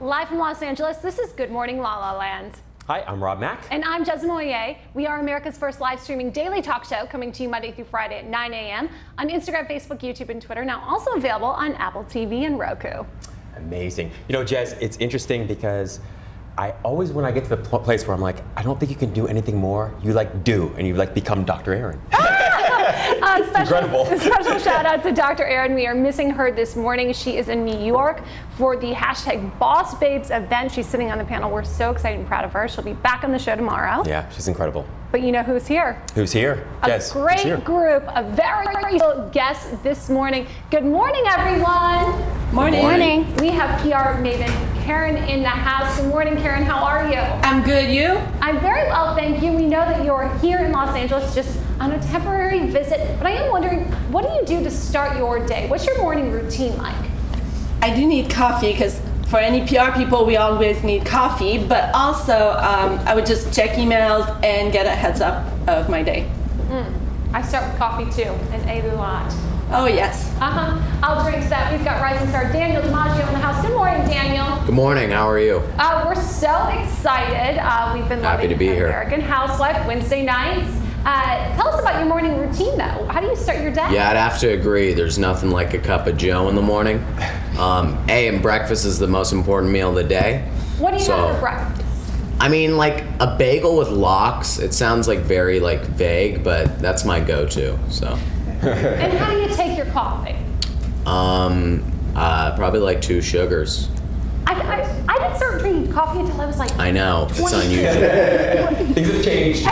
Live from Los Angeles, this is Good Morning La La Land. Hi, I'm Rob Mack. And I'm Jessica Moyer. We are America's first live streaming daily talk show, coming to you Monday through Friday at 9 a.m. on Instagram, Facebook, YouTube, and Twitter. Now also available on Apple TV and Roku. Amazing. You know, Jez, it's interesting because I always, when I get to the place where I'm like, I don't think you can do anything more, you like do, and you like become Dr. Erin. Incredible. Special shout out to Dr. Erin. We are missing her this morning. She is in New York for the hashtag Boss Babes event. She's sitting on the panel. We're so excited and proud of her. She'll be back on the show tomorrow. Yeah, she's incredible. But you know who's here? Who's here? Yes. A great group of very special guests this morning. Good morning, everyone. Morning. Morning. We have PR maven Karen in the house. Good morning, Karen. How are you? I'm good. You? I'm very well, thank you. We know that you're here in Los Angeles just on a temporary visit, but I am wondering, what do you do to start your day? What's your morning routine like? I do need coffee because for any PR people, we always need coffee, but also I would just check emails and get a heads up of my day. I start with coffee too, and a lot. Oh, yes. I'll drink that. We've got rising star Daniel DiMaggio in the house. Good morning, Daniel. Good morning. How are you? We're so excited. We've been happy loving to be here. American Housewife Wednesday nights. Tell us about your morning routine, though. How do you start your day? Yeah, I'd have to agree. There's nothing like a cup of Joe in the morning. And breakfast is the most important meal of the day. What do you have for breakfast? I mean, like a bagel with lox. It sounds like very vague, but that's my go-to. So. And how do you take your coffee? Probably like 2 sugars. I didn't start drinking coffee until I was like I know, it's unusual. Things have changed.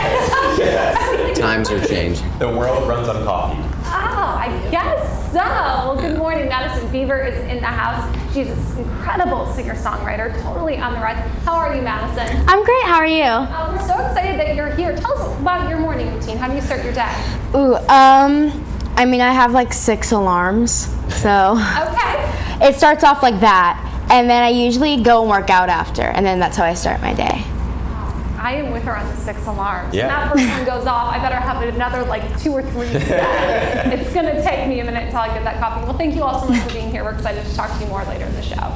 Times are changing. The world runs on coffee. Oh, I guess so. Well, good morning. Madison Beaver is in the house. She's an incredible singer-songwriter, totally on the rise. How are you, Madison? I'm great. How are you? We're so excited that you're here. Tell us about your morning routine. How do you start your day? Ooh, I mean, I have like 6 alarms, so okay. It starts off like that, and then I usually go and work out after, and then that's how I start my day. I am with her on the 6 alarms. Yeah. When that first one goes off, I better have another like 2 or 3 set. It's going to take me a minute until I get that coffee. Well, thank you all so much for being here. We're excited to talk to you more later in the show.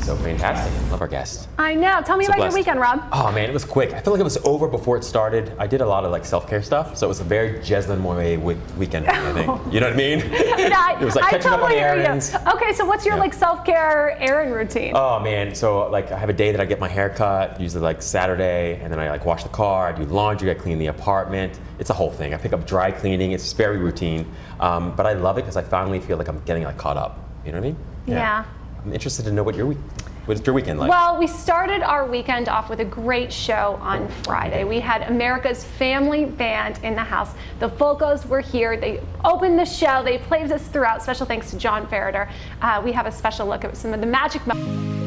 So fantastic. Love our guest. I know. Tell me about your weekend, Rob. Oh man, it was quick. I feel like it was over before it started. I did a lot of like self-care stuff, so it was a very Jeslyn Moyer weekend, I think. You know what I mean? It was like catching up on errands. Okay, so what's your like self-care errand routine? Oh man, so like I have a day that I get my hair cut, usually like Saturday, and then I like wash the car, I do laundry, I clean the apartment. It's a whole thing. I pick up dry cleaning. It's very routine, but I love it because I finally feel like I'm getting like caught up. You know what I mean? Yeah. I'm interested to know what your weekend like? Well, we started our weekend off with a great show on Friday. We had America's family band in the house. The Folcos were here. They opened the show. They played us throughout. Special thanks to John Ferreter. We have a special look at some of the magic moments.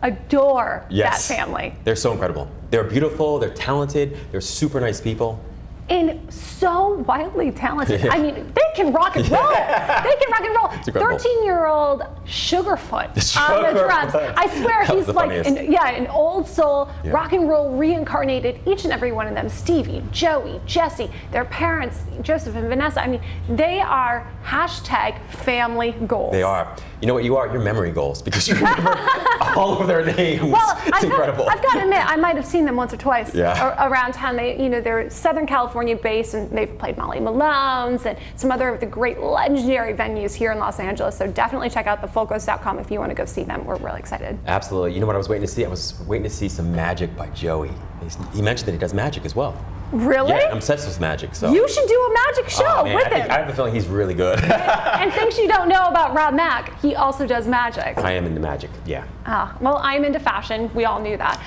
Adore that family. They're so incredible. They're beautiful, they're talented, they're super nice people. And so wildly talented. I mean, they can rock and roll. They can rock and roll. 13-year-old Sugarfoot on the drums. I swear he's like an old soul, rock and roll reincarnated, each and every one of them. Stevie, Joey, Jesse, their parents, Joseph and Vanessa. I mean, they are hashtag family goals. They are. You know what you are? You're memory goals because you remember all of their names. Well, it's incredible. I've got to admit, I might have seen them once or twice around town. They're Southern California based, and they've played Molly Malone's and some other of the great legendary venues here in Los Angeles. So definitely check out thefolcos.com if you want to go see them. We're really excited. Absolutely. You know what I was waiting to see? I was waiting to see some magic by Joey. He mentioned that he does magic as well. Really? Yeah, I'm obsessed with magic. So you should do a magic show with him. I have a feeling he's really good. And things you don't know about Rob Mack, he also does magic. I am into magic, yeah. Well, I'm into fashion. We all knew that.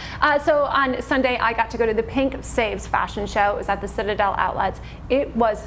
So on Sunday, I got to go to the Pink Saves fashion show. It was at the Citadel Outlets. It was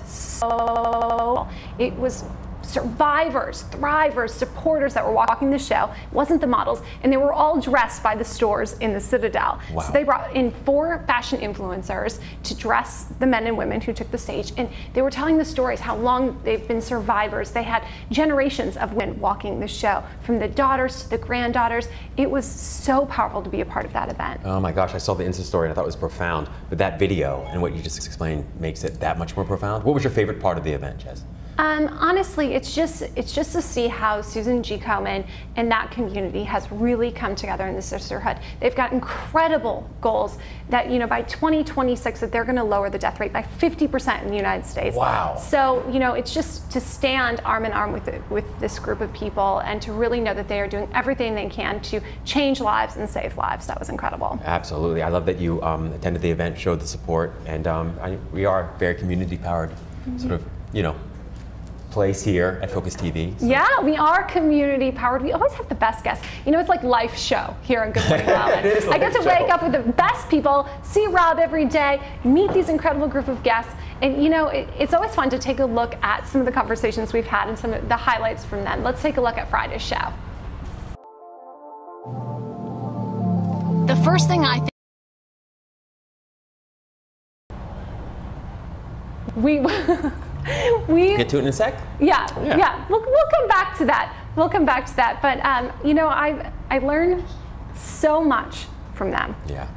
survivors, thrivers, supporters that were walking the show. It wasn't the models, and they were all dressed by the stores in the Citadel. Wow. So they brought in 4 fashion influencers to dress the men and women who took the stage, and they were telling the stories, how long they've been survivors. They had generations of women walking the show, from the daughters to the granddaughters. It was so powerful to be a part of that event. Oh my gosh, I saw the Insta story and I thought it was profound, but that video and what you just explained makes it that much more profound. What was your favorite part of the event, Jess? Honestly, it's just to see how Susan G. Komen and that community has really come together in the sisterhood. They've got incredible goals that, you know, by 2026 that they're going to lower the death rate by 50% in the United States. Wow. So, you know, it's just to stand arm in arm with this group of people and to really know that they are doing everything they can to change lives and save lives. That was incredible. Absolutely. I love that you attended the event, showed the support, and we are very community-powered, sort of, you know, place here at Focus TV. So. Yeah, we are community powered. We always have the best guests. You know, it's like life show here on Good Morning LaLaLand. I get to wake up with the best people, see Rob every day, meet these incredible group of guests, and you know, it's always fun to take a look at some of the conversations we've had and some of the highlights from them. Let's take a look at Friday's show. The first thing I think we get to it in a sec. Yeah. We'll come back to that. But you know, I learned so much from them. Yeah.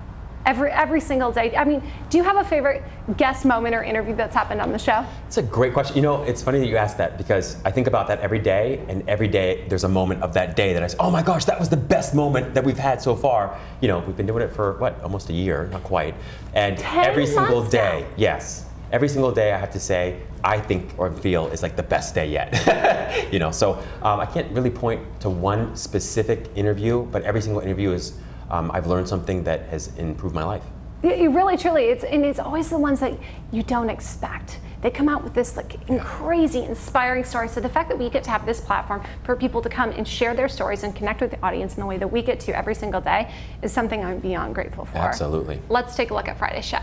Every single day. I mean, do you have a favorite guest moment or interview that's happened on the show? It's a great question. You know, it's funny that you asked that because I think about that every day, and every day there's a moment of that day that I say, oh my gosh, that was the best moment that we've had so far. You know, we've been doing it for what, almost a year, not quite. And every single day, yes, every single day I have to say, I think or feel is like the best day yet. You know, so I can't really point to one specific interview, but every single interview is, I've learned something that has improved my life. You really, truly, it's always the ones that you don't expect. They come out with this like crazy, inspiring story. So the fact that we get to have this platform for people to come and share their stories and connect with the audience in the way that we get to every single day is something I'm beyond grateful for. Absolutely. Let's take a look at Friday's show.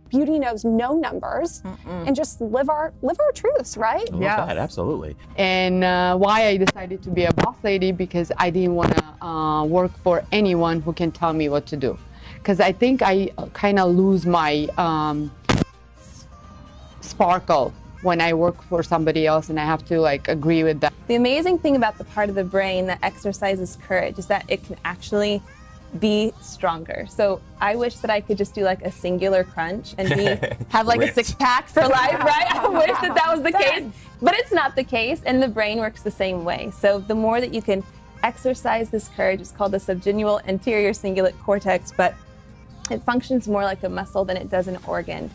Beauty knows no numbers, and just live our truths, right? Yeah, absolutely. And why I decided to be a boss lady, because I didn't want to work for anyone who can tell me what to do. Because I think I kind of lose my sparkle when I work for somebody else and I have to like agree with them. The amazing thing about the part of the brain that exercises courage is that it can actually be stronger. So I wish that I could just do like a singular crunch and have like a six-pack for life, right? I wish that was the case, but it's not the case, and the brain works the same way. So the more that you can exercise this courage, it's called the subgenual anterior cingulate cortex, but it functions more like a muscle than it does an organ.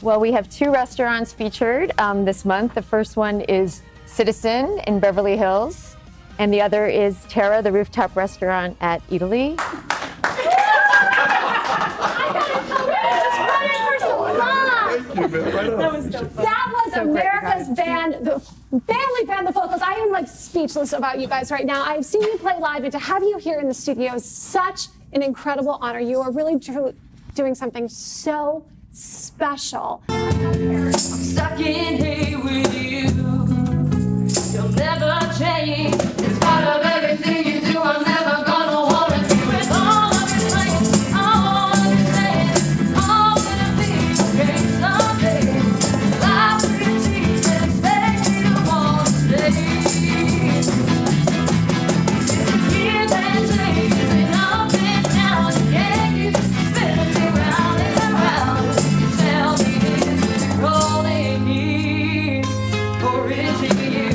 Well, we have 2 restaurants featured this month. The first one is Citizen in Beverly Hills, and the other is Terra, the rooftop restaurant at Italy. That was America's band, the family band, the vocals. I am like speechless about you guys right now. I've seen you play live, and to have you here in the studio is such an incredible honor. You are really doing something so special. I'm stuck in here with you. You'll never change. In spite of everything you do, I'm never gonna wanna do it. All of your life, all of your saying, all gonna be okay someday. Life will teach and expect me to want to stay. Give and take, and up and down, you can't keep spinning me round and round. Tell me if you're rolling here, or is it you?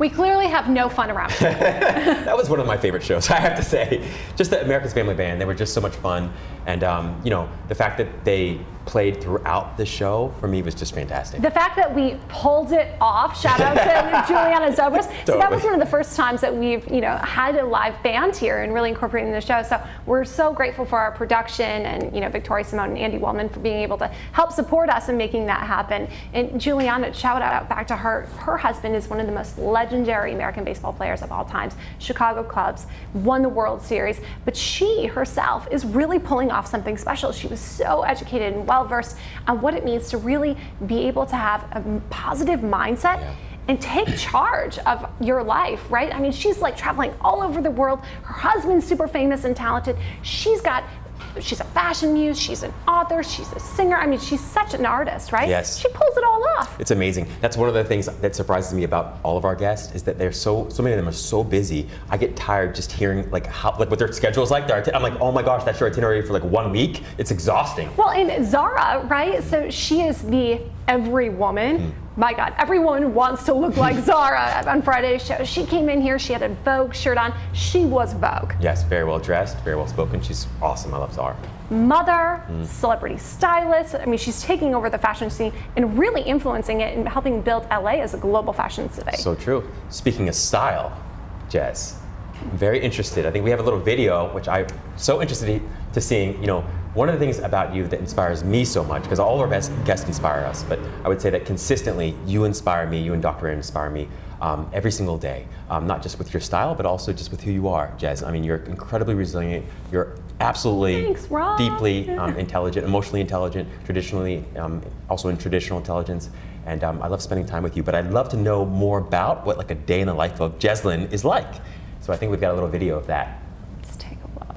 We clearly have no fun around here. That was one of my favorite shows, I have to say. Just the America's Family Band, they were just so much fun. And you know, the fact that they played throughout the show for me was just fantastic. The fact that we pulled it off, shout out to Juliana Zobris. So that was one of the first times that we've had a live band here and really incorporating the show. So we're so grateful for our production and Victoria Simone and Andy Wellman for being able to help support us in making that happen. And Juliana, shout out back to her. Her husband is one of the most legendary American baseball players of all times. Chicago Cubs, won the World Series, but she herself is really pulling off something special. She was so educated and well-versed on what it means to really be able to have a positive mindset and take charge of your life, right? I mean, she's like traveling all over the world. Her husband's super famous and talented. She's a fashion muse, she's an author, she's a singer. I mean, she's such an artist, right? Yes. She pulls it all off. It's amazing. That's one of the things that surprises me about all of our guests is that they're so many of them are so busy. I get tired just hearing like what their schedule's like. I'm like, oh my gosh, that's your itinerary for like 1 week. It's exhausting. Well, and Zara, right? So she is the every woman. My God, everyone wants to look like Zara on Friday's show. She came in here, she had a Vogue shirt on. She was Vogue. Yes, very well dressed, very well spoken. She's awesome. I love Zara. Mother, celebrity stylist. I mean, she's taking over the fashion scene and really influencing it and helping build LA as a global fashion city. So true. Speaking of style, Jez, I'm very interested. I think we have a little video, which I'm so interested to seeing, one of the things about you that inspires me so much, because all our best guests inspire us, but I would say that consistently you inspire me, you and Dr. Erin inspire me every single day, not just with your style, but also just with who you are, Jez. I mean, you're incredibly resilient. You're absolutely deeply intelligent, emotionally intelligent, traditionally, also in traditional intelligence. And I love spending time with you, but I'd love to know more about what like a day in the life of Jeslyn is like. So I think we've got a little video of that. Let's take a look.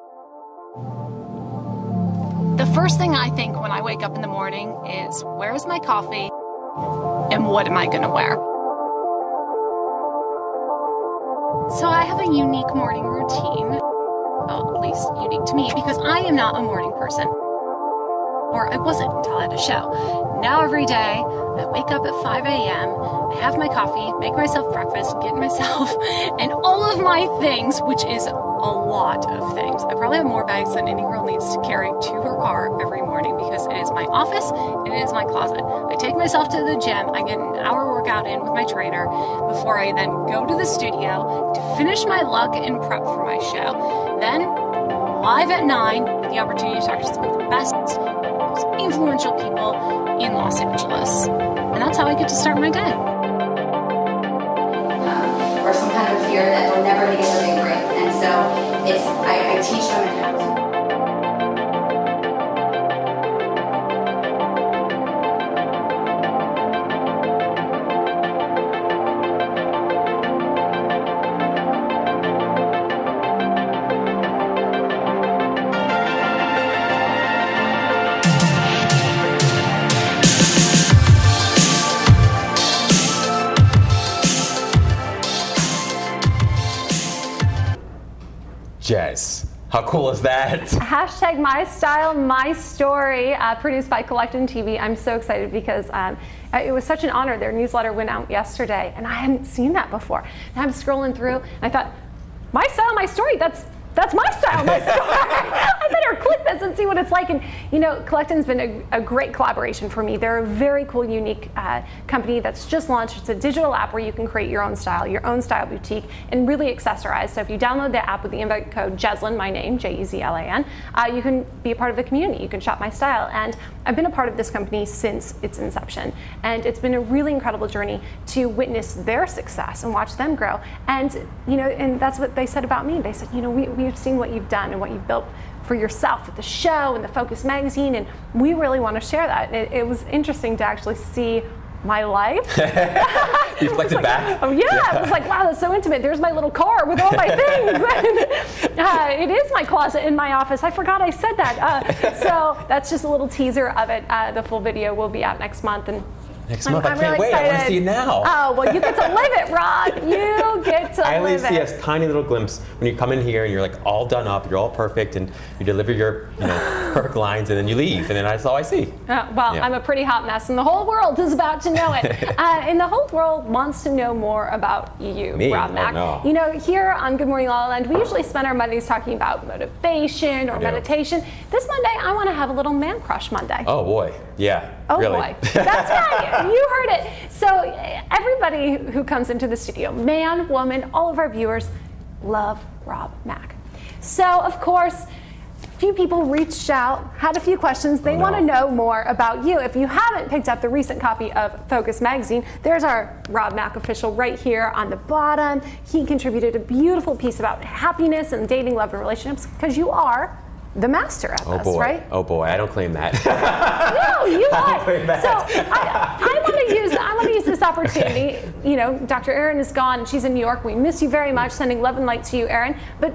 The first thing I think when I wake up in the morning is, where's my coffee and what am I gonna wear? So I have a unique morning routine, well, at least unique to me, because I am not a morning person. Or I wasn't until I had a show. Now every day, I wake up at 5 a.m., I have my coffee, make myself breakfast, get myself, and all of my things, which is a lot of things. I probably have more bags than any girl needs to carry to her car every morning because it is my office and it is my closet. I take myself to the gym, I get an hour workout in with my trainer before I then go to the studio to finish my look and prep for my show. Then, live at 9, with the opportunity to talk to some of the best, most influential people in Los Angeles. And that's how I get to start my day. Or some kind of fear that they'll never make it to big break. And so I teach them how to. Jez, how cool is that? Hashtag my style, my story, produced by Collectin TV. I'm so excited because it was such an honor. Their newsletter went out yesterday and I hadn't seen that before. And I'm scrolling through and I thought, my style, my story, that's my style, my story. I better click this and see what it's like. And Collectin's been a great collaboration for me. They're a very cool, unique company that's just launched. It's a digital app where you can create your own style boutique, and really accessorize. So if you download the app with the invite code Jeslyn, my name, J-E-Z-L-A-N, you can be a part of the community. You can shop my style. And I've been a part of this company since its inception. And it's been a really incredible journey to witness their success and watch them grow. And, and that's what they said about me. They said, we've seen what you've done and what you've built for yourself with the show and the Focus magazine, and we really want to share that. It was interesting to actually see my life. You reflected back? Oh yeah, it was like, wow, that's so intimate. There's my little car with all my things. It is my closet in my office. I forgot I said that. So that's just a little teaser of it. The full video will be out next month, and Next month. I can't really wait. excited. I want to see it now. Oh, well, you get to live it, Rob. You get to I only live see it. a tiny little glimpse when you come in here and you're like all done up, you're all perfect, and you deliver your perfect lines, and then you leave, and then that's all I see. Well, Yeah. I'm a pretty hot mess, and the whole world is about to know it. And the whole world wants to know more about you, Me? Rob Mack. Oh, no. You know, here on Good Morning La La Land, we usually spend our Mondays talking about motivation or meditation. This Monday, I want to have a little man crush Monday. Oh boy, yeah. Oh really. boy, that's right, you heard it. So everybody who comes into the studio, man, woman, all of our viewers, love Rob Mack. So of course, a few people reached out, had a few questions. They want to know more about you. If you haven't picked up the recent copy of Focus magazine, there's our Rob Mack official right here on the bottom. He contributed a beautiful piece about happiness and dating, love, and relationships, because you are the master at this, right? Oh boy, I don't claim that. No, you are. So I want to use this opportunity. You know, Dr. Erin is gone. She's in New York. We miss you very much. Sending love and light to you, Erin. But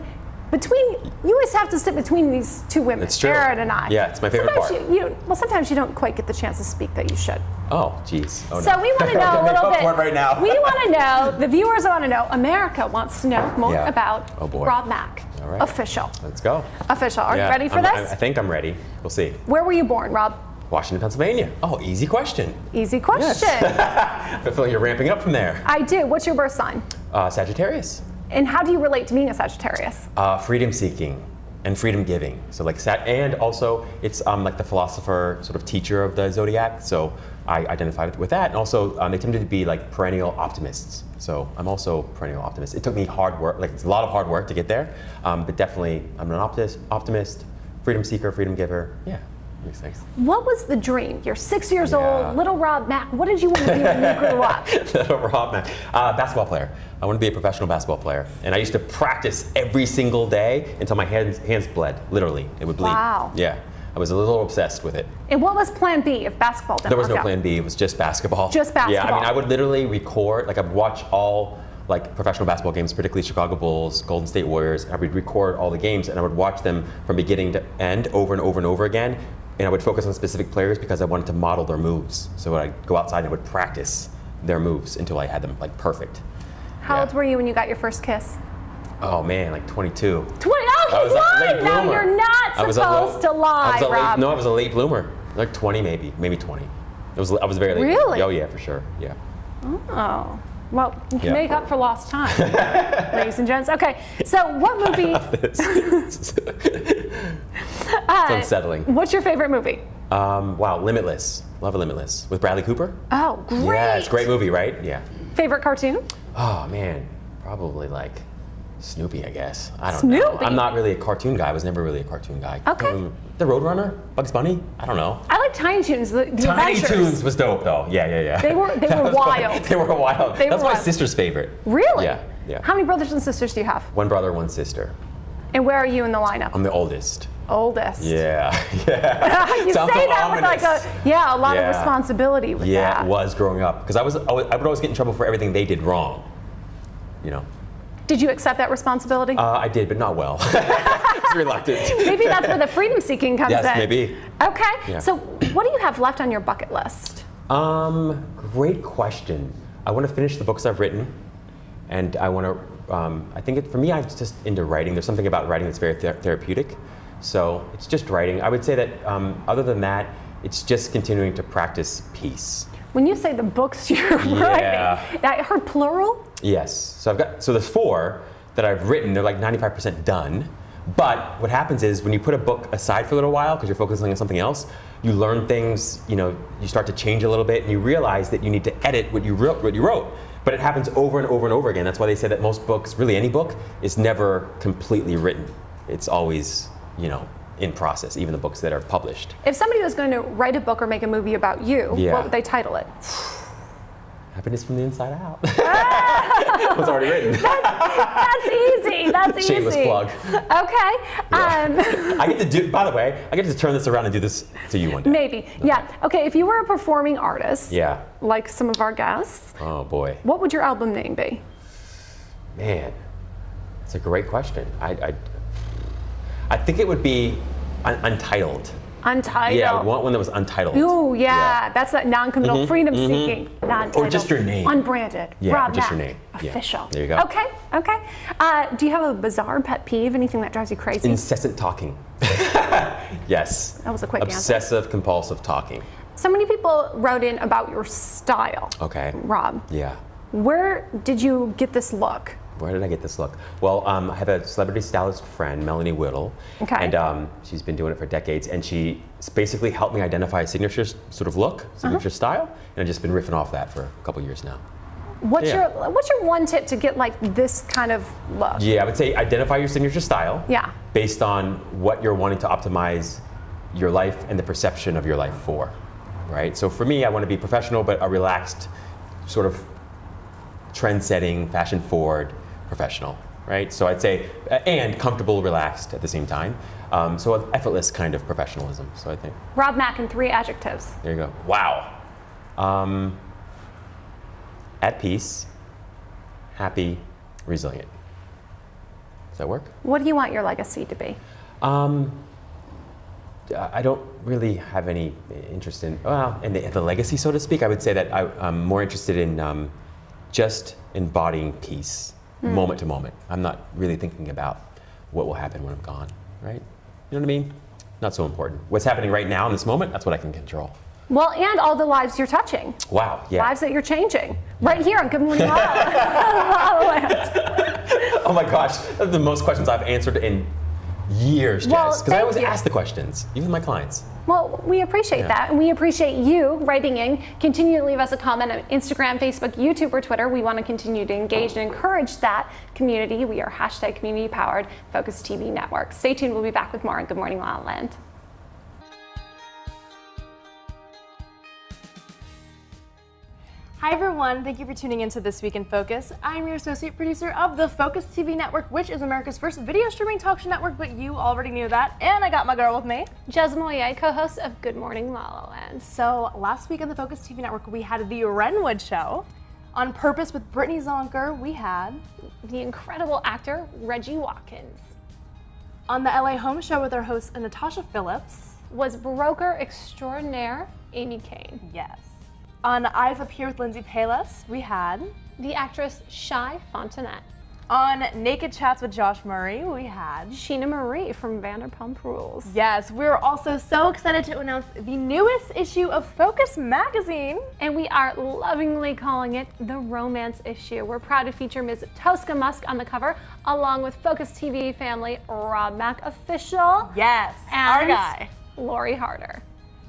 you always have to sit between these two women, It's true. Erin and I. Yeah, it's my favorite part. Sometimes you don't quite get the chance to speak that you should. Oh, geez. Oh, So no. we want to know a little bit. Right now. We want to know. The viewers want to know. America wants to know more Yeah. about Oh, boy. Rob Mack. All right. Official. Let's go. Official. Are you ready for this? I think I'm ready. We'll see. Where were you born, Rob? Washington, Pennsylvania. Oh, easy question. Easy question. I feel like you're ramping up from there. I do. What's your birth sign? Sagittarius. And how do you relate to being a Sagittarius? Freedom seeking and freedom giving. So like and also it's like the philosopher sort of teacher of the zodiac. So I identify with that. And also they tend to be like perennial optimists. So I'm also perennial optimist. It took me hard work, like it's a lot of hard work to get there. But definitely I'm an optimist, freedom seeker, freedom giver. Yeah. Makes sense. What was the dream? You're 6 years old, little Rob Mack. What did you want to be when you grew up? Little Rob Mack. Basketball player. I want to be a professional basketball player. And I used to practice every single day until my hands bled, literally. It would bleed. Wow. Yeah. I was a little obsessed with it. And what was plan B if basketball didn't There was work no out? plan B. It was just basketball. Just basketball. Yeah, I mean, I would literally record, like I would watch all like professional basketball games, particularly Chicago Bulls, Golden State Warriors. I would record all the games and I would watch them from beginning to end over and over and over again. And I would focus on specific players because I wanted to model their moves. So I'd go outside and I would practice their moves until I had them like perfect. How old were you when you got your first kiss? Oh man, like 22. 20? Oh, he's lying! No, you're not supposed to lie, Rob. No, I was a late bloomer. Like 20 maybe 20. I was very late. Really? Oh yeah, for sure, yeah. Oh. Well, you can Yeah. make up for lost time, ladies and gents. Okay, so what movie? It's unsettling. What's your favorite movie? Wow, Limitless. Love Limitless with Bradley Cooper. Oh, great. Yeah, it's a great movie, right? Yeah. Favorite cartoon? Oh man, probably like Snoopy, I guess. I don't know. Snoopy? I'm not really a cartoon guy. I was never really a cartoon guy. Okay. The Roadrunner, Bugs Bunny. I don't know. I like Tiny Toons. The Tiny Adventures. Toons was dope though. Yeah. They were That was funny. wild. They were wild. They That's were my wild. sister's favorite. Really? Yeah. How many brothers and sisters do you have? One brother, one sister. And where are you in the lineup? I'm the oldest. Oldest. Yeah. You Sounds say so that with like a lot of responsibility with Yeah, that. it was growing up because I would always get in trouble for everything they did wrong. You know. Did you accept that responsibility? I did, but not well. I was reluctant. Maybe that's where the freedom seeking comes in. Yes, maybe. Okay. Yeah. So what do you have left on your bucket list? Great question. I want to finish the books I've written, and I want to. I think for me, I'm just into writing. There's something about writing that's very therapeutic. So it's just writing. I would say that other than that, it's just continuing to practice peace. When you say the books you're writing, I heard plural? Yes. So there's 4 that I've written. They're like 95% done. But what happens is when you put a book aside for a little while because you're focusing on something else, you learn things. You start to change a little bit, and you realize that you need to edit what you wrote. But it happens over and over and over again. That's why they say that most books, really any book, is never completely written. It's always, in process, even the books that are published. If somebody was going to write a book or make a movie about you, what would they title it? Happiness from the Inside Out. It was already written. That's easy. That's easy. Shameless plug. Okay. Yeah. I get to do. By the way, I get to turn this around and do this to you one day. Maybe. Okay. Yeah. Okay. If you were a performing artist, like some of our guests, oh boy, what would your album name be? Man, it's a great question. I think it would be Untitled. Untitled. Yeah, I want one that was untitled. Ooh, yeah. That's that non-committal, freedom-seeking, non-titled. Or just your name. Unbranded. Yeah, Rob just Mack. your name. Official. Yeah. There you go. Okay, okay. Do you have a bizarre pet peeve? Anything that drives you crazy? Incessant talking. Yes. That was a quick answer. Obsessive, compulsive talking. So many people wrote in about your style. Okay. Rob. Yeah. Where did you get this look? Where did I get this look? Well, I have a celebrity stylist friend, Melanie Whittle, Okay. and she's been doing it for decades, and she basically helped me identify a signature sort of look, signature style, and I've just been riffing off that for a couple years now. What's your one tip to get like this kind of look? Yeah, I would say identify your signature style. Yeah. Based on what you're wanting to optimize your life and the perception of your life for, right? So for me, I want to be professional, but a relaxed, sort of trend-setting, fashion-forward professional, right? So I'd say, and comfortable, relaxed at the same time. So an effortless kind of professionalism, so I think. Rob Mack in 3 adjectives. There you go. Wow. At peace, happy, resilient. Does that work? What do you want your legacy to be? I don't really have any interest in, in the legacy, so to speak. I would say that I'm more interested in just embodying peace, moment to moment. I'm not really thinking about what will happen when I'm gone, right? You know what I mean? Not so important. What's happening right now in this moment, that's what I can control. Well, and all the lives you're touching. Wow, yeah. Lives that you're changing. Right here on Good Morning LaLaLand. Oh my gosh, that's the most questions I've answered in years, Jess. Because I always ask the questions, even my clients. Well, we appreciate that, and we appreciate you writing in. Continue to leave us a comment on Instagram, Facebook, YouTube, or Twitter. We want to continue to engage and encourage that community. We are hashtag community powered Focus TV Network. Stay tuned. We'll be back with more on Good Morning LaLaLand. Hi everyone, thank you for tuning into This Week in Focus. I'm your associate producer of the Focus TV Network, which is America's first video streaming talk show network, but you already knew that. And I got my girl with me, Jez Moye, co-host of Good Morning LaLaLand. So last week on the Focus TV Network, we had the Renwood Show. On Purpose with Brittany Zonker, we had the incredible actor Reggie Watkins. On the LA Home Show with our host Natasha Phillips was broker extraordinaire Amy Kane. Yes. On Eyes Up Here with Lindsay Palis, we had the actress Shy Fontanette. On Naked Chats with Josh Murray, we had Sheena Marie from Vanderpump Rules. Yes, we're also so excited to announce the newest issue of Focus magazine. And we are lovingly calling it the Romance Issue. We're proud to feature Ms. Tosca Musk on the cover, along with Focus TV family Rob Mack official. Yes, and our guy. Lori Harder.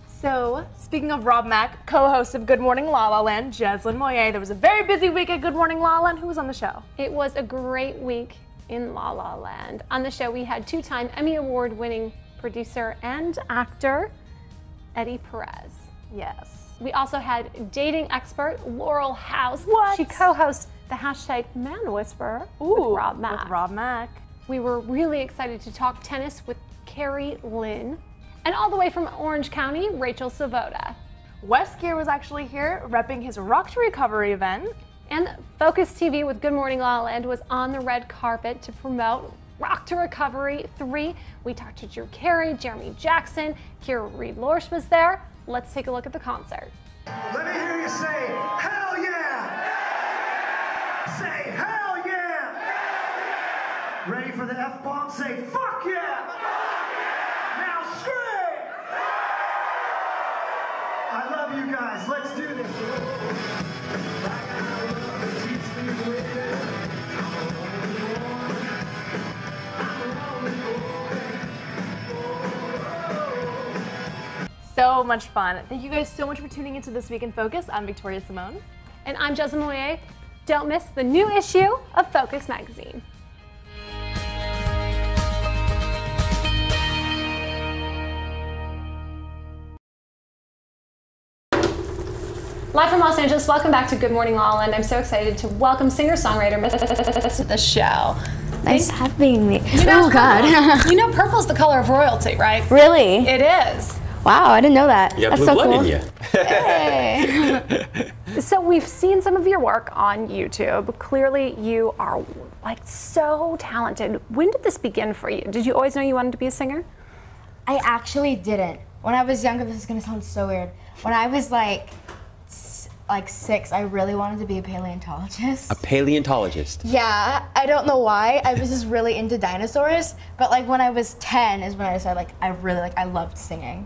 So, speaking of Rob Mack, co-host of Good Morning LaLaLand, Jeslyn Moye, there was a very busy week at Good Morning LaLaLand. Who was on the show? It was a great week in LaLaLand. On the show, we had 2-time Emmy Award-winning producer and actor Eddie Perez. Yes. We also had dating expert Laurel House. What? She co-hosts the hashtag Man Whisperer with Rob Mack. With Rob Mack. We were really excited to talk tennis with Carrie Lynn. And all the way from Orange County, Rachel Savoda. Wes Gear was actually here repping his Rock to Recovery event. And Focus TV with Good Morning LaLaLand was on the red carpet to promote Rock to Recovery 3. We talked to Drew Carey, Jeremy Jackson, Kira Reed-Lorsch was there. Let's take a look at the concert. Let me hear you say, hell yeah! Say, hell yeah! Ready for the F-bomb? Say, fuck yeah! Now scream! I love you guys. Let's do this. So much fun. Thank you guys so much for tuning into This Week in Focus. I'm Victoria Simone. And I'm Jessica Moye. Don't miss the new issue of Focus magazine. Live from Los Angeles, welcome back to Good Morning LaLaLand. I'm so excited to welcome singer-songwriter Miss to the show. Nice having me. You know, oh God. You know purple's the color of royalty, right? Really? It is. Wow, I didn't know that. You got That's blue so blood cool. in you. Hey. So we've seen some of your work on YouTube. Clearly you are like so talented. When did this begin for you? Did you always know you wanted to be a singer? I actually didn't. when I was younger, this is gonna sound so weird. When I was like 6, I really wanted to be a paleontologist. A paleontologist? Yeah, I don't know why. I was just really into dinosaurs. But like when I was 10 is when I decided like I loved singing.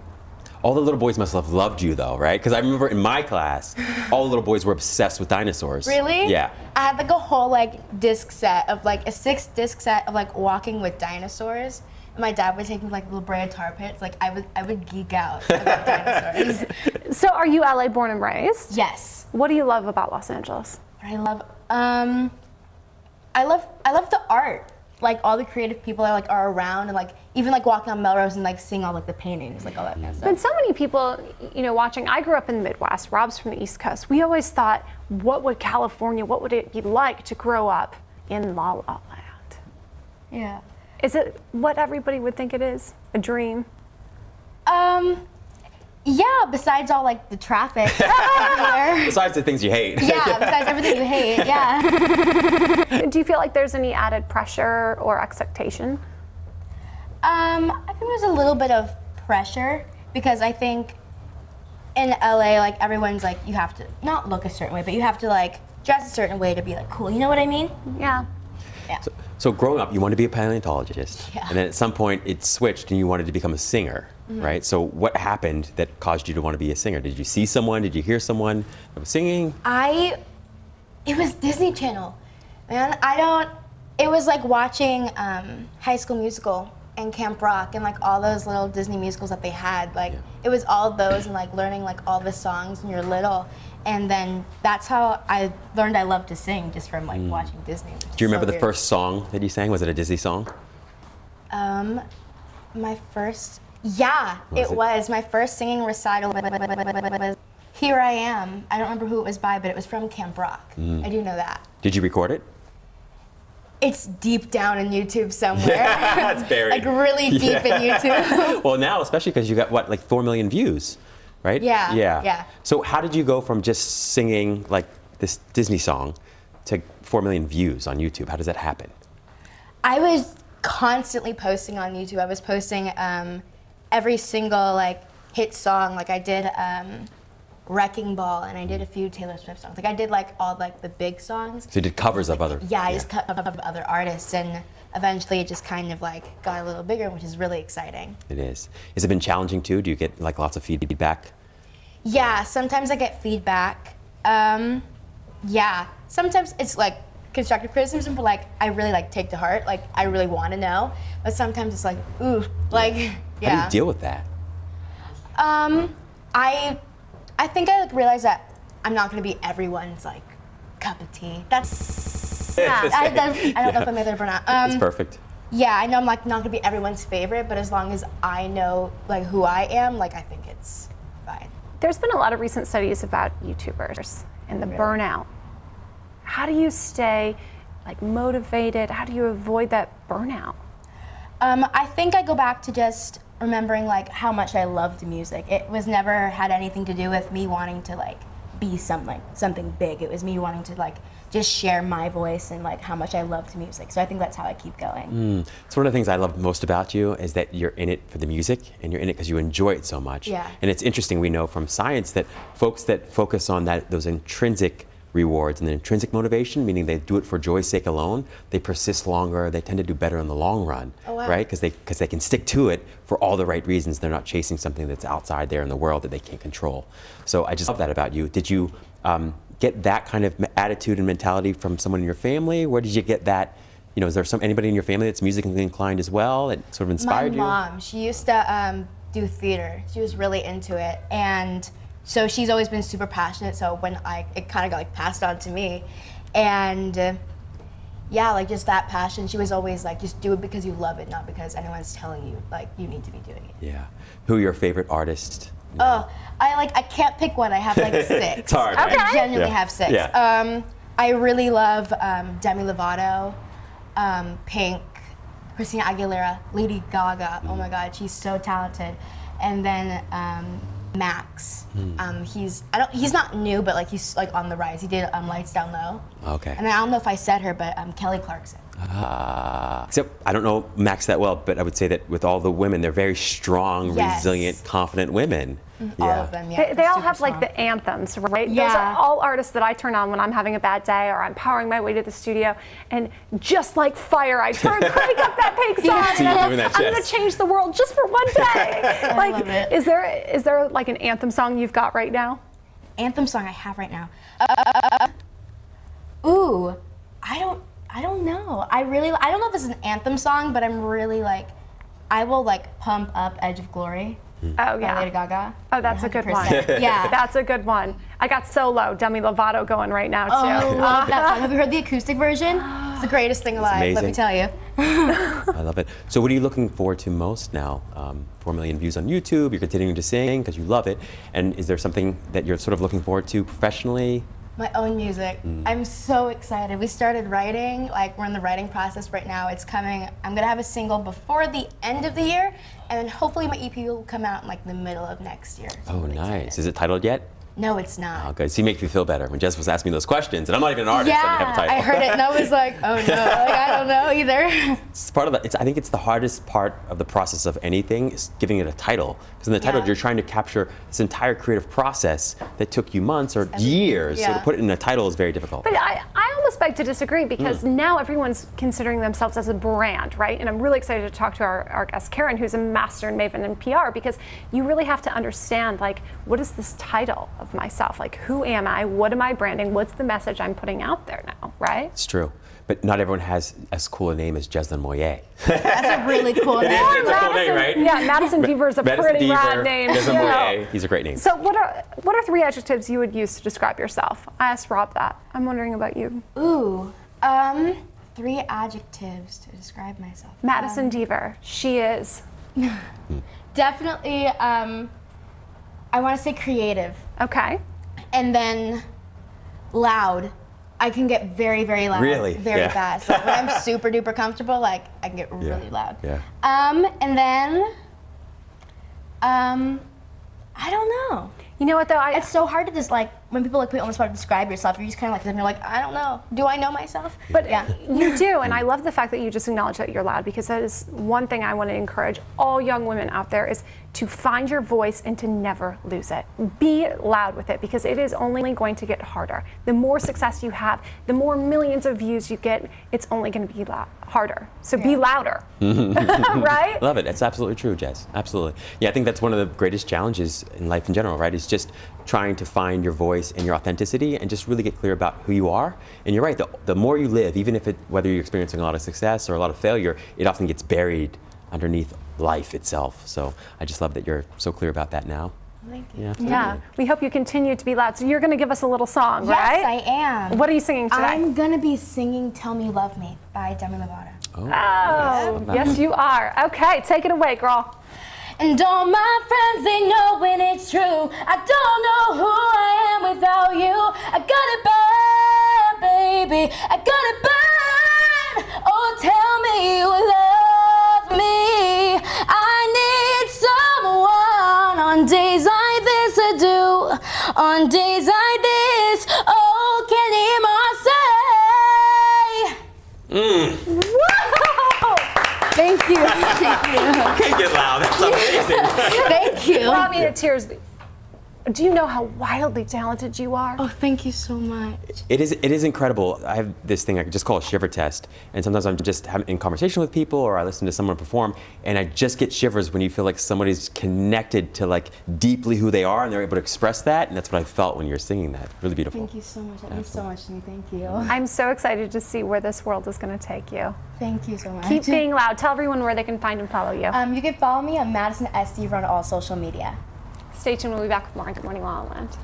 All the little boys must have loved you though, right? Because I remember in my class, all the little boys were obsessed with dinosaurs. Really? Yeah. I had like a whole like disc set of like a 6-disc set of like walking with dinosaurs. And my dad would take me to like little Brea tar pits. Like I would geek out about dinosaurs. So are you LA born and raised? Yes. What do you love about Los Angeles? What I love the art. Like all the creative people that like are around, and like even like walking on Melrose and like seeing all like the paintings, like all that kind of stuff. But so many people, you know, watching. I grew up in the Midwest. Rob's from the East Coast. We always thought, what would California, what would it be like to grow up in La La Land? Yeah. Is it what everybody would think it is? A dream? Yeah, besides all like the traffic everywhere. Besides the things you hate. Yeah, besides everything you hate, yeah. Do you feel like there's any added pressure or expectation? I think there's a little bit of pressure because I think in LA, like everyone's like, you have to not look a certain way, but you have to like dress a certain way to be like cool. You know what I mean? Yeah. Yeah. So growing up, you wanted to be a paleontologist, yeah. And then at some point it switched and you wanted to become a singer, right? So what happened that caused you to want to be a singer? Did you see someone? Did you hear someone that was singing? It was Disney Channel, man. It was like watching High School Musical and Camp Rock and like all those little Disney musicals that they had. Like it was all those and like learning like all the songs when you're little. And then that's how I learned I love to sing, just from like watching Disney. Do you remember the first song that you sang? Was it a Disney song? My first, yeah, it was. My first singing recital was Here I Am. I don't remember who it was by, but it was from Camp Rock. I do know that. Did you record it? It's deep down in YouTube somewhere. Yeah, it's buried. Like really deep in YouTube. Well, now, especially because you got, what, like 4 million views, right? Yeah, yeah. So how did you go from just singing like this Disney song to 4 million views on YouTube? How does that happen? I was constantly posting on YouTube. I was posting every single like hit song. Like I did Wrecking Ball, and I did a few Taylor Swift songs. Like I did like all like the big songs. So you did covers of other. Yeah, I just cut of other artists, and eventually it just kind of like got a little bigger, which is really exciting. It is. Has it been challenging too? Do you get like lots of feedback? Yeah, sometimes I get feedback. Yeah, sometimes it's like constructive criticism, but like I really like take to heart. Like I really want to know, but sometimes it's like, ooh, like yeah. How do you deal with that? I think I like realized that I'm not going to be everyone's like cup of tea. That's yeah. I don't know if I made that or not. It's perfect. Yeah, I know I'm like not going to be everyone's favorite, but as long as I know like who I am, like I think it's fine. There's been a lot of recent studies about YouTubers and the burnout. How do you stay like motivated? How do you avoid that burnout? I think I go back to just remembering like how much I loved music. It was never had anything to do with me wanting to like be something big. It was me wanting to like just share my voice and like how much I loved music. So I think that's how I keep going. So one of the things I love most about you is that you're in it for the music, and you're in it because you enjoy it so much. Yeah. And it's interesting, we know from science that folks that focus on those intrinsic rewards and the intrinsic motivation, meaning they do it for joy's sake alone, they persist longer, they tend to do better in the long run, right? Because they can stick to it for all the right reasons. They're not chasing something that's outside there in the world that they can't control. So I just love that about you. Did you get that kind of attitude and mentality from someone in your family? Where did you get that? You know, is there anybody in your family that's musically inclined as well that sort of inspired you? My mom, she used to do theater. She was really into it, and so she's always been super passionate. So when it kind of got like passed on to me, and yeah, like just that passion. She was always like, just do it because you love it, not because anyone's telling you like you need to be doing it. Yeah. Who are your favorite artists? Oh, I can't pick one. I have like 6. It's hard. Okay. Right? I genuinely have 6. Yeah. I really love Demi Lovato, Pink, Christina Aguilera, Lady Gaga. Oh my God, she's so talented. And then Max. He's not new, but like he's like on the rise. He did Lights Down Low. Okay. And then I don't know if I said her, but Kelly Clarkson. Except I don't know Max that well, but I would say that with all the women, they're very strong, resilient, confident women. All of them, yeah. They all have like the anthems, right? Yeah. Those are all artists that I turn on when I'm having a bad day or I'm powering my way to the studio. And just like fire, I crank up that pink song. And I'm going to change the world just for one day. I love it. Is there like an anthem song you've got right now? Anthem song I have right now. I don't know. I don't know if this is an anthem song, but I'm really like, I will like pump up Edge of Glory. Oh yeah, Lady Gaga. Oh, that's 100%. A good one. Yeah, that's a good one. I got Solo, Demi Lovato going right now too. Oh, I love that song. Have you heard the acoustic version? It's the greatest thing alive. Let me tell you. I love it. So, what are you looking forward to most now? 4 million views on YouTube. You're continuing to sing because you love it. And is there something that you're sort of looking forward to professionally? My own music. I'm so excited. We started writing, like we're in the writing process right now. It's coming. I'm gonna have a single before the end of the year, and then hopefully my EP will come out in like the middle of next year. Oh, nice. Is it titled yet? No, it's not. Oh, good. So you make me feel better when Jess was asking me those questions, and I'm not even an artist. Yeah, so I have a title. I heard it, and I was like, oh no, like, I don't know either. It's part of that. I think it's the hardest part of the process of anything is giving it a title. Because in the title, you're trying to capture this entire creative process that took you months or years. So to put it in a title is very difficult. But I almost beg to disagree because now everyone's considering themselves as a brand, right? And I'm really excited to talk to our guest, Karen, who's a master and maven in PR, because you really have to understand, like, what is this title of myself? Like, who am I? What am I branding? What's the message I'm putting out there now, right? It's true. But not everyone has as cool a name as Jesslyn Moyer. That's a really cool name. It's a cool name, right? Yeah, Madison Deaver is a pretty rad name. Jesslyn Moyer, he's a great name. So what are 3 adjectives you would use to describe yourself? I asked Rob that. I'm wondering about you. Ooh, 3 adjectives to describe myself. Madison Deaver, she is. Definitely, I want to say creative. Okay. And then loud. I can get very, very loud. Really? Very fast. Like when I'm super duper comfortable, like I can get really loud. Yeah. And then, I don't know. You know what though? It's so hard to just like when people like put you on the spot to describe yourself. You're just kind of like them. You're like, I don't know. Do I know myself? But you do, and I love the fact that you just acknowledge that you're loud, because that is one thing I want to encourage all young women out there is to find your voice and to never lose it. Be loud with it, because it is only going to get harder. The more success you have, the more millions of views you get, it's only going to be harder. So be louder, right? Love it. It's absolutely true, Jess. Absolutely. Yeah, I think that's one of the greatest challenges in life in general, right? Is just trying to find your voice and your authenticity and just really get clear about who you are. And you're right, the more you live, even if whether you're experiencing a lot of success or a lot of failure, it often gets buried underneath life itself. So I just love that you're so clear about that now. Thank you. Yeah, we hope you continue to be loud. So you're going to give us a little song, right? Yes, I am. What are you singing today? I'm going to be singing Tell Me You Love Me by Demi Lovato. Oh, yes you are. Okay, take it away, girl. And all my friends, they know when it's true. I don't know who I am without you. I got it bad, baby. I got it bad. Oh, tell me you love me. I need someone on days like this. I do. On days like this. Oh, can you hear my say? Thank you. Thank you. Can't get loud. That's amazing. Thank you. Brought me to tears. Do you know how wildly talented you are? Oh, thank you so much. It is incredible. I have this thing I just call a shiver test, and sometimes I'm just in conversation with people, or I listen to someone perform, and I just get shivers when you feel like somebody's connected to like deeply who they are, and they're able to express that, and that's what I felt when you're singing that. Really beautiful. Thank you so much. That means so much to me. Thank you. I'm so excited to see where this world is going to take you. Thank you so much. Keep being loud. Tell everyone where they can find and follow you. You can follow me on Madison S. Deaver on all social media. Stay tuned. We'll be back with more on Good Morning La La Land.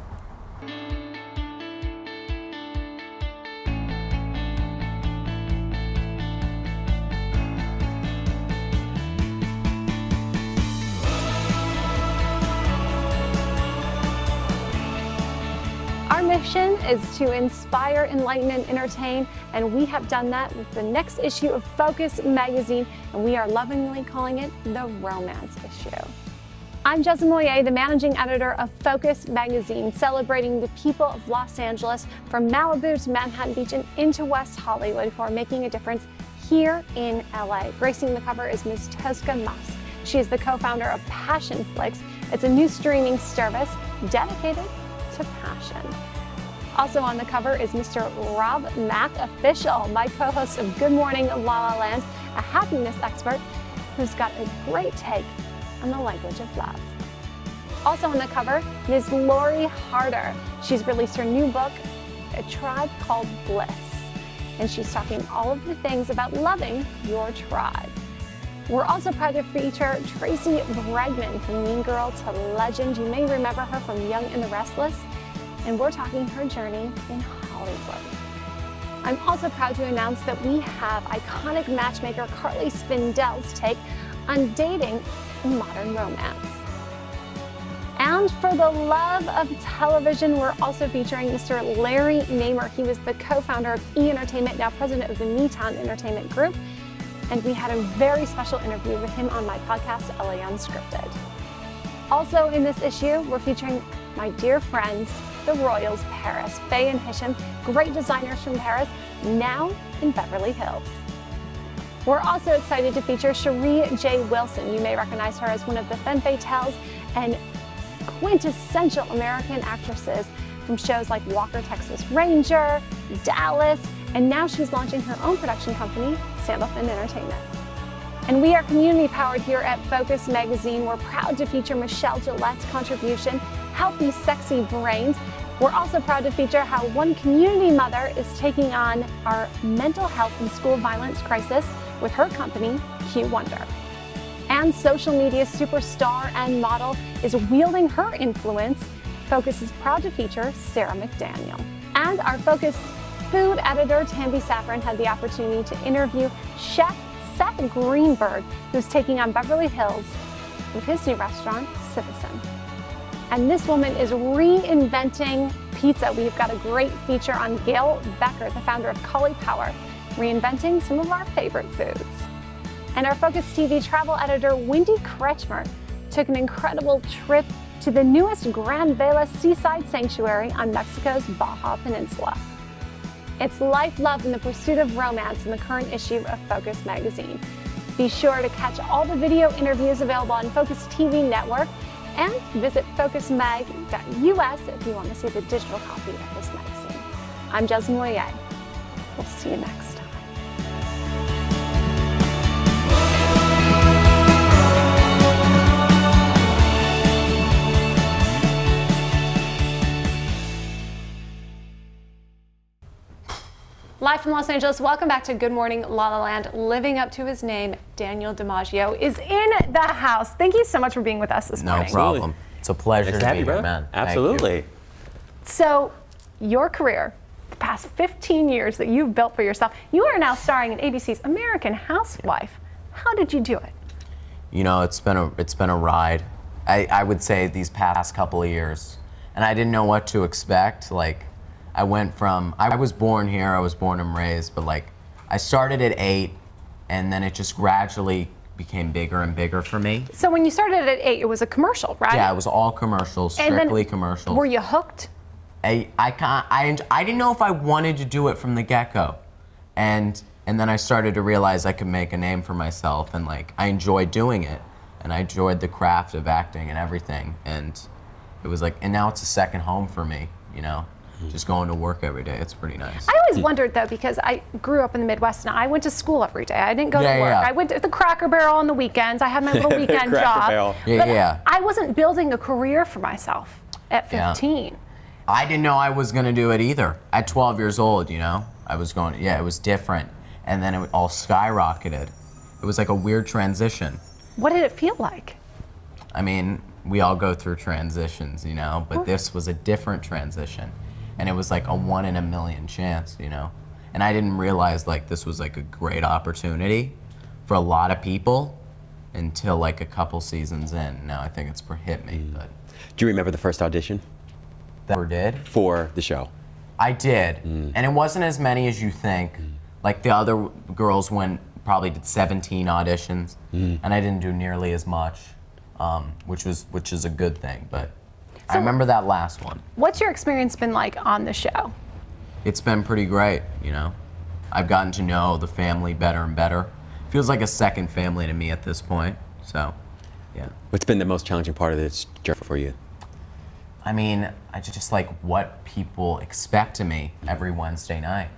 Our mission is to inspire, enlighten, and entertain, and we have done that with the next issue of Focus magazine, and we are lovingly calling it the Romance Issue. I'm Jesslyn Moyer, the managing editor of Focus magazine, celebrating the people of Los Angeles from Malibu to Manhattan Beach and into West Hollywood who are making a difference here in LA. Gracing the cover is Ms. Tosca Musk. She is the co-founder of Passion Flicks. It's a new streaming service dedicated to passion. Also on the cover is Mr. Rob Mack Official, my co-host of Good Morning La La Land, a happiness expert who's got a great take on the language of love. Also on the cover, Ms. Lori Harder. She's released her new book, A Tribe Called Bliss, and she's talking all of the things about loving your tribe. We're also proud to feature Tracy Bregman from Mean Girl to Legend. You may remember her from Young and the Restless, and we're talking her journey in Hollywood. I'm also proud to announce that we have iconic matchmaker Carly Spindell's take on dating in modern romance. And for the love of television, we're also featuring Mr. Larry Namer. He was the co-founder of E! Entertainment, now president of the Newtown Entertainment Group. And we had a very special interview with him on my podcast, LA Unscripted. Also in this issue, we're featuring my dear friends, the Royals Paris, Faye and Hisham, great designers from Paris, now in Beverly Hills. We're also excited to feature Cherie J. Wilson. You may recognize her as one of the femme fatales and quintessential American actresses from shows like Walker, Texas Ranger, Dallas, and now she's launching her own production company, Sandalfin Entertainment. And we are community powered here at Focus Magazine. We're proud to feature Michelle Gillette's contribution, Healthy Sexy Brains. We're also proud to feature how one community mother is taking on our mental health and school violence crisis with her company, Q Wonder. And social media superstar and model is wielding her influence. Focus is proud to feature Sarah McDaniel. And our Focus food editor, Tamby Saffron, had the opportunity to interview Chef Seth Greenberg, who's taking on Beverly Hills with his new restaurant, Citizen. And this woman is reinventing pizza. We've got a great feature on Gail Becker, the founder of Cully Power, reinventing some of our favorite foods. And our Focus TV travel editor, Wendy Kretschmer, took an incredible trip to the newest Gran Vela seaside sanctuary on Mexico's Baja Peninsula. It's life, love, and the pursuit of romance in the current issue of Focus Magazine. Be sure to catch all the video interviews available on Focus TV Network and visit focusmag.us if you want to see the digital copy of this magazine. I'm Jasmine Moyer. We'll see you next time. Live from Los Angeles, welcome back to Good Morning La La Land. Living up to his name, Daniel DiMaggio is in the house. Thank you so much for being with us this morning. No problem. It's a pleasure to be here, man. Absolutely. So, your career, the past 15 years that you've built for yourself, you are now starring in ABC's American Housewife. How did you do it? You know, it's been a ride. I would say these past couple of years, and I didn't know what to expect. Like, I went from, I was born here, I was born and raised, but like, I started at 8, and then it just gradually became bigger and bigger for me. So when you started at 8, it was a commercial, right? Yeah, it was all commercials, strictly commercials. Were you hooked? I didn't know if I wanted to do it from the get-go. And then I started to realize I could make a name for myself, and like, I enjoyed doing it, and I enjoyed the craft of acting and everything, and it was like, and now it's a second home for me, you know? Just going to work every day. It's pretty nice. I always wondered though, because I grew up in the Midwest and I went to school every day. I didn't go to work. Yeah. I went to the Cracker Barrel on the weekends. I had my little weekend job. Yeah. I wasn't building a career for myself at 15. Yeah. I didn't know I was going to do it either. At 12 years old, you know, I was going, it was different. And then it all skyrocketed. It was like a weird transition. What did it feel like? I mean, we all go through transitions, you know, but this was a different transition. And it was like a 1 in a million chance, you know? And I didn't realize like this was like a great opportunity for a lot of people until like a couple seasons in. Now I think it's hit me, but. Do you remember the first audition? That we did? For the show. I did, and it wasn't as many as you think. Like the other girls probably did 17 auditions, and I didn't do nearly as much, which is a good thing, but. So I remember that last one. What's your experience been like on the show? It's been pretty great, you know. I've gotten to know the family better and better. Feels like a second family to me at this point. So, yeah. What's been the most challenging part of this journey for you? I mean, I just like what people expect of me every Wednesday night.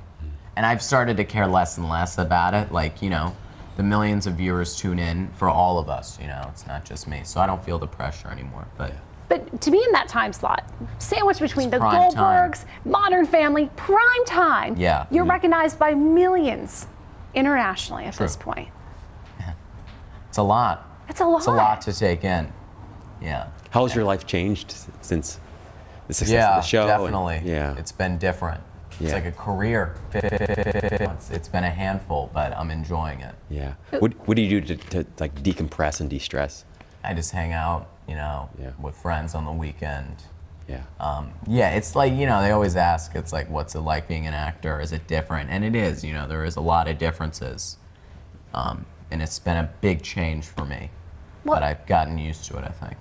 And I've started to care less and less about it. Like, you know, the millions of viewers tune in for all of us, you know, it's not just me. So I don't feel the pressure anymore, but. But to be in that time slot, sandwiched between the prime Goldbergs, Modern Family, prime time, yeah. You're recognized by millions internationally at this point. It's a lot. It's a lot. It's a lot to take in. Yeah. How has your life changed since the success of the show? Definitely. Yeah, it's been different. It's like a career. It's been a handful, but I'm enjoying it. Yeah. What do you do to like decompress and de-stress? I just hang out, you know, with friends on the weekend. Yeah. Yeah, it's like, you know, they always ask, it's like, what's it like being an actor? Is it different? And it is, you know, there is a lot of differences. And it's been a big change for me. But I've gotten used to it, I think.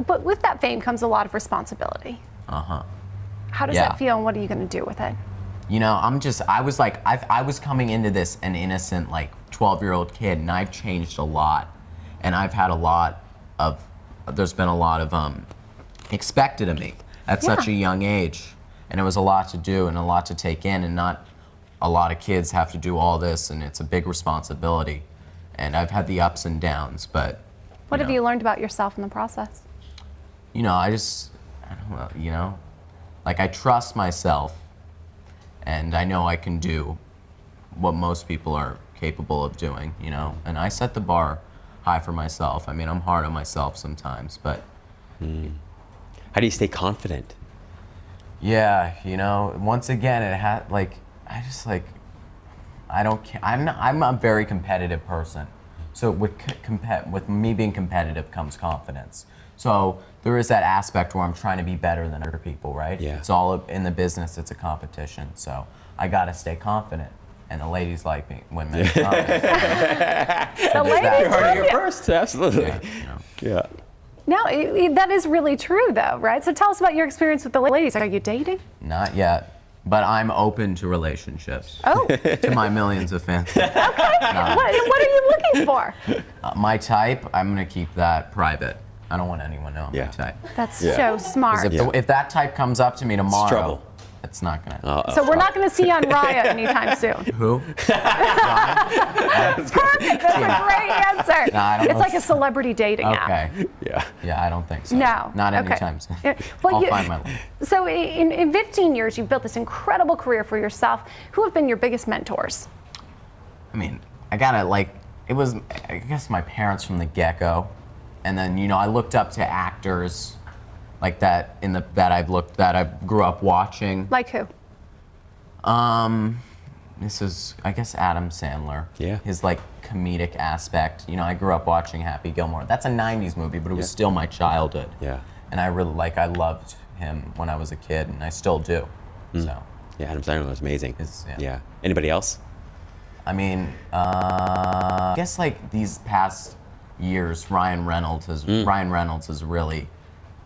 But with that fame comes a lot of responsibility. Uh-huh. How does that feel, and what are you going to do with it? You know, I was like, I was coming into this an innocent, like, 12-year-old kid, and I've changed a lot. And I've had a lot of, there's been a lot of expected of me at such a young age. And it was a lot to do and a lot to take in, and not a lot of kids have to do all this, and it's a big responsibility. And I've had the ups and downs, but. What have you learned about yourself in the process? You know, I don't know, you know, like I trust myself, and I know I can do what most people are capable of doing, you know, and I set the bar high for myself. I mean, I'm hard on myself sometimes, but. How do you stay confident? Yeah, you know, once again, it had like, I just like, I don't care. I'm a very competitive person. So with me being competitive comes confidence. So there is that aspect where I'm trying to be better than other people, right? Yeah. It's all in the business, it's a competition. So I gotta stay confident. And the ladies like me when men are confident. The ladies heard it here first, absolutely. Yeah. You know. Yeah. Now, that is really true, though, right? So tell us about your experience with the ladies. Are you dating? Not yet. But I'm open to relationships. Oh. To my millions of fans. Okay. What are you looking for? My type, I'm gonna keep that private. I don't want anyone knowing my type. That's so smart. If that type comes up to me tomorrow, it's trouble. It's not gonna. So we're not going to see you on Raya anytime soon. Who? That's perfect. That's a great answer. No, I don't it's know. like a celebrity dating app. Okay. Yeah. Yeah, I don't think so. No. Not Okay. anytime soon. Well, I'll find my love. So in 15 years, you've built this incredible career for yourself. Who have been your biggest mentors? I mean, I gotta like, it was, I guess my parents from the get-go. And then, you know, I looked up to actors like that that I grew up watching. Like who? This is, I guess, Adam Sandler. Yeah. His like comedic aspect. You know, I grew up watching Happy Gilmore. That's a 90s movie, but it was still my childhood. Yeah. And I loved him when I was a kid, and I still do. So. Yeah, Adam Sandler was amazing. Yeah. Yeah. Anybody else? I mean, I guess like these past years, Ryan Reynolds is really,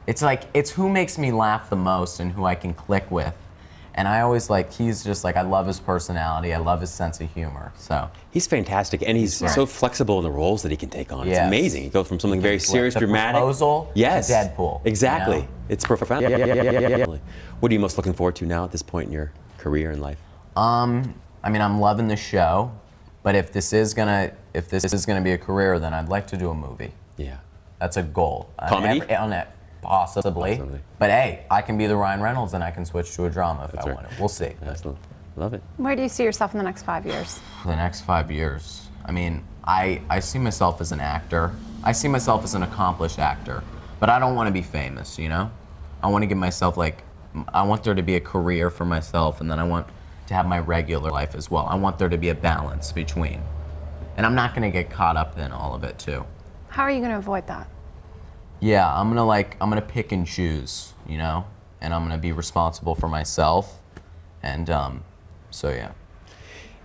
it's like, it's who makes me laugh the most and who I can click with. And I always like, he's just like, I love his personality, I love his sense of humor, so. He's fantastic, and he's so flexible in the roles that he can take on. It's Yes. amazing. He goes from something very serious, the dramatic. Proposal Yes. to Deadpool. Exactly. You know? It's profound. Yeah. What are you most looking forward to now at this point in your career and life? I mean, I'm loving the show, but if this is gonna be a career, then I'd like to do a movie. Yeah. That's a goal. Comedy? Possibly. But hey, I can be the Ryan Reynolds and I can switch to a drama if I want it. We'll see. Excellent. Love it. Where do you see yourself in the next 5 years? For the next 5 years, I mean, I see myself as an actor. I see myself as an accomplished actor, but I don't want to be famous, you know? I want to give myself I want there to be a career for myself, and then I want to have my regular life as well. I want there to be a balance between. And I'm not going to get caught up in all of it too. How are you going to avoid that? Yeah, I'm gonna pick and choose, you know, and I'm gonna be responsible for myself, and so yeah.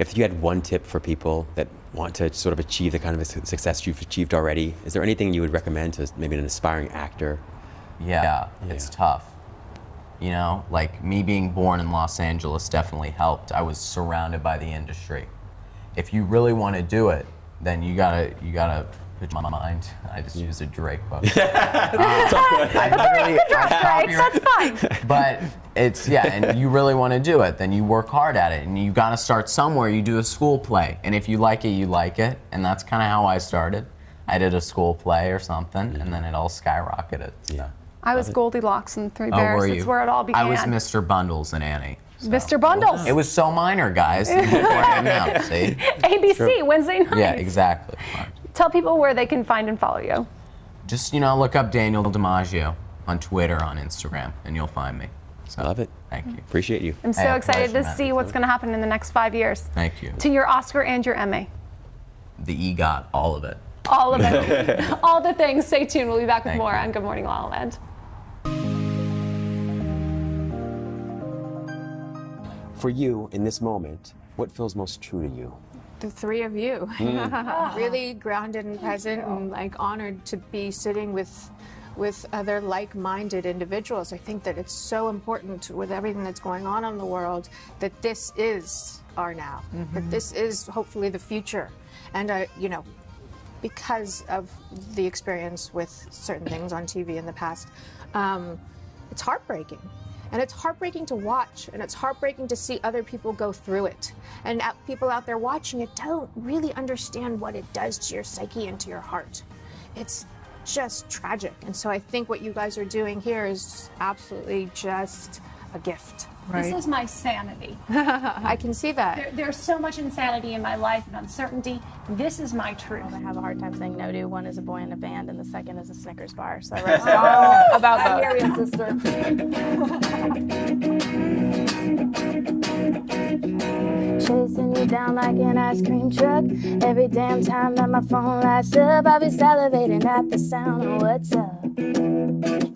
If you had one tip for people that want to sort of achieve the kind of success you've achieved already, is there anything you would recommend to maybe an aspiring actor? Yeah, it's tough. You know, like me being born in Los Angeles definitely helped. I was surrounded by the industry. If you really want to do it, then you gotta put my mind. I just used a Drake book. That's fine. But it's, yeah, and you really want to do it, then you work hard at it, and you got to start somewhere. You do a school play, and if you like it, you like it, and that's kind of how I started. I did a school play or something, and then it all skyrocketed. So. Yeah. I was Goldilocks and Three Oh, Bears. were That's you? where it all began. I was Mr. Bundles and Annie. So. Mr. Bundles. It was so minor, guys. See? ABC, Wednesday nights. Yeah, exactly. Tell people where they can find and follow you. Just, you know, look up Daniel DiMaggio on Twitter, on Instagram, and you'll find me. So, I love it. Thank you. Appreciate you. I'm so excited to see what's going to happen in the next 5 years. Thank you. To your Oscar and your Emmy. The EGOT, all of it. All of it. All the things. Stay tuned. We'll be back with more on Good Morning La La Land. For you, in this moment, what feels most true to you? The three of you. Really grounded and present and like honored to be sitting with other like-minded individuals. I think that it's so important with everything that's going on in the world that this is our now, that this is hopefully the future. And you know, because of the experience with certain things on TV in the past, it's heartbreaking. And it's heartbreaking to watch, and it's heartbreaking to see other people go through it. And people out there watching it don't really understand what it does to your psyche and to your heart. It's just tragic. And so I think what you guys are doing here is absolutely just a gift. This is my sanity. I can see that. There's so much insanity in my life and uncertainty. This is my truth. I have a hard time saying no to. One is a boy in a band, and the second is a Snickers bar. So I wrote a song about I both. hear you, sister. Chasing you down like an ice cream truck. Every damn time that my phone lights up, I'll be salivating at the sound of what's up.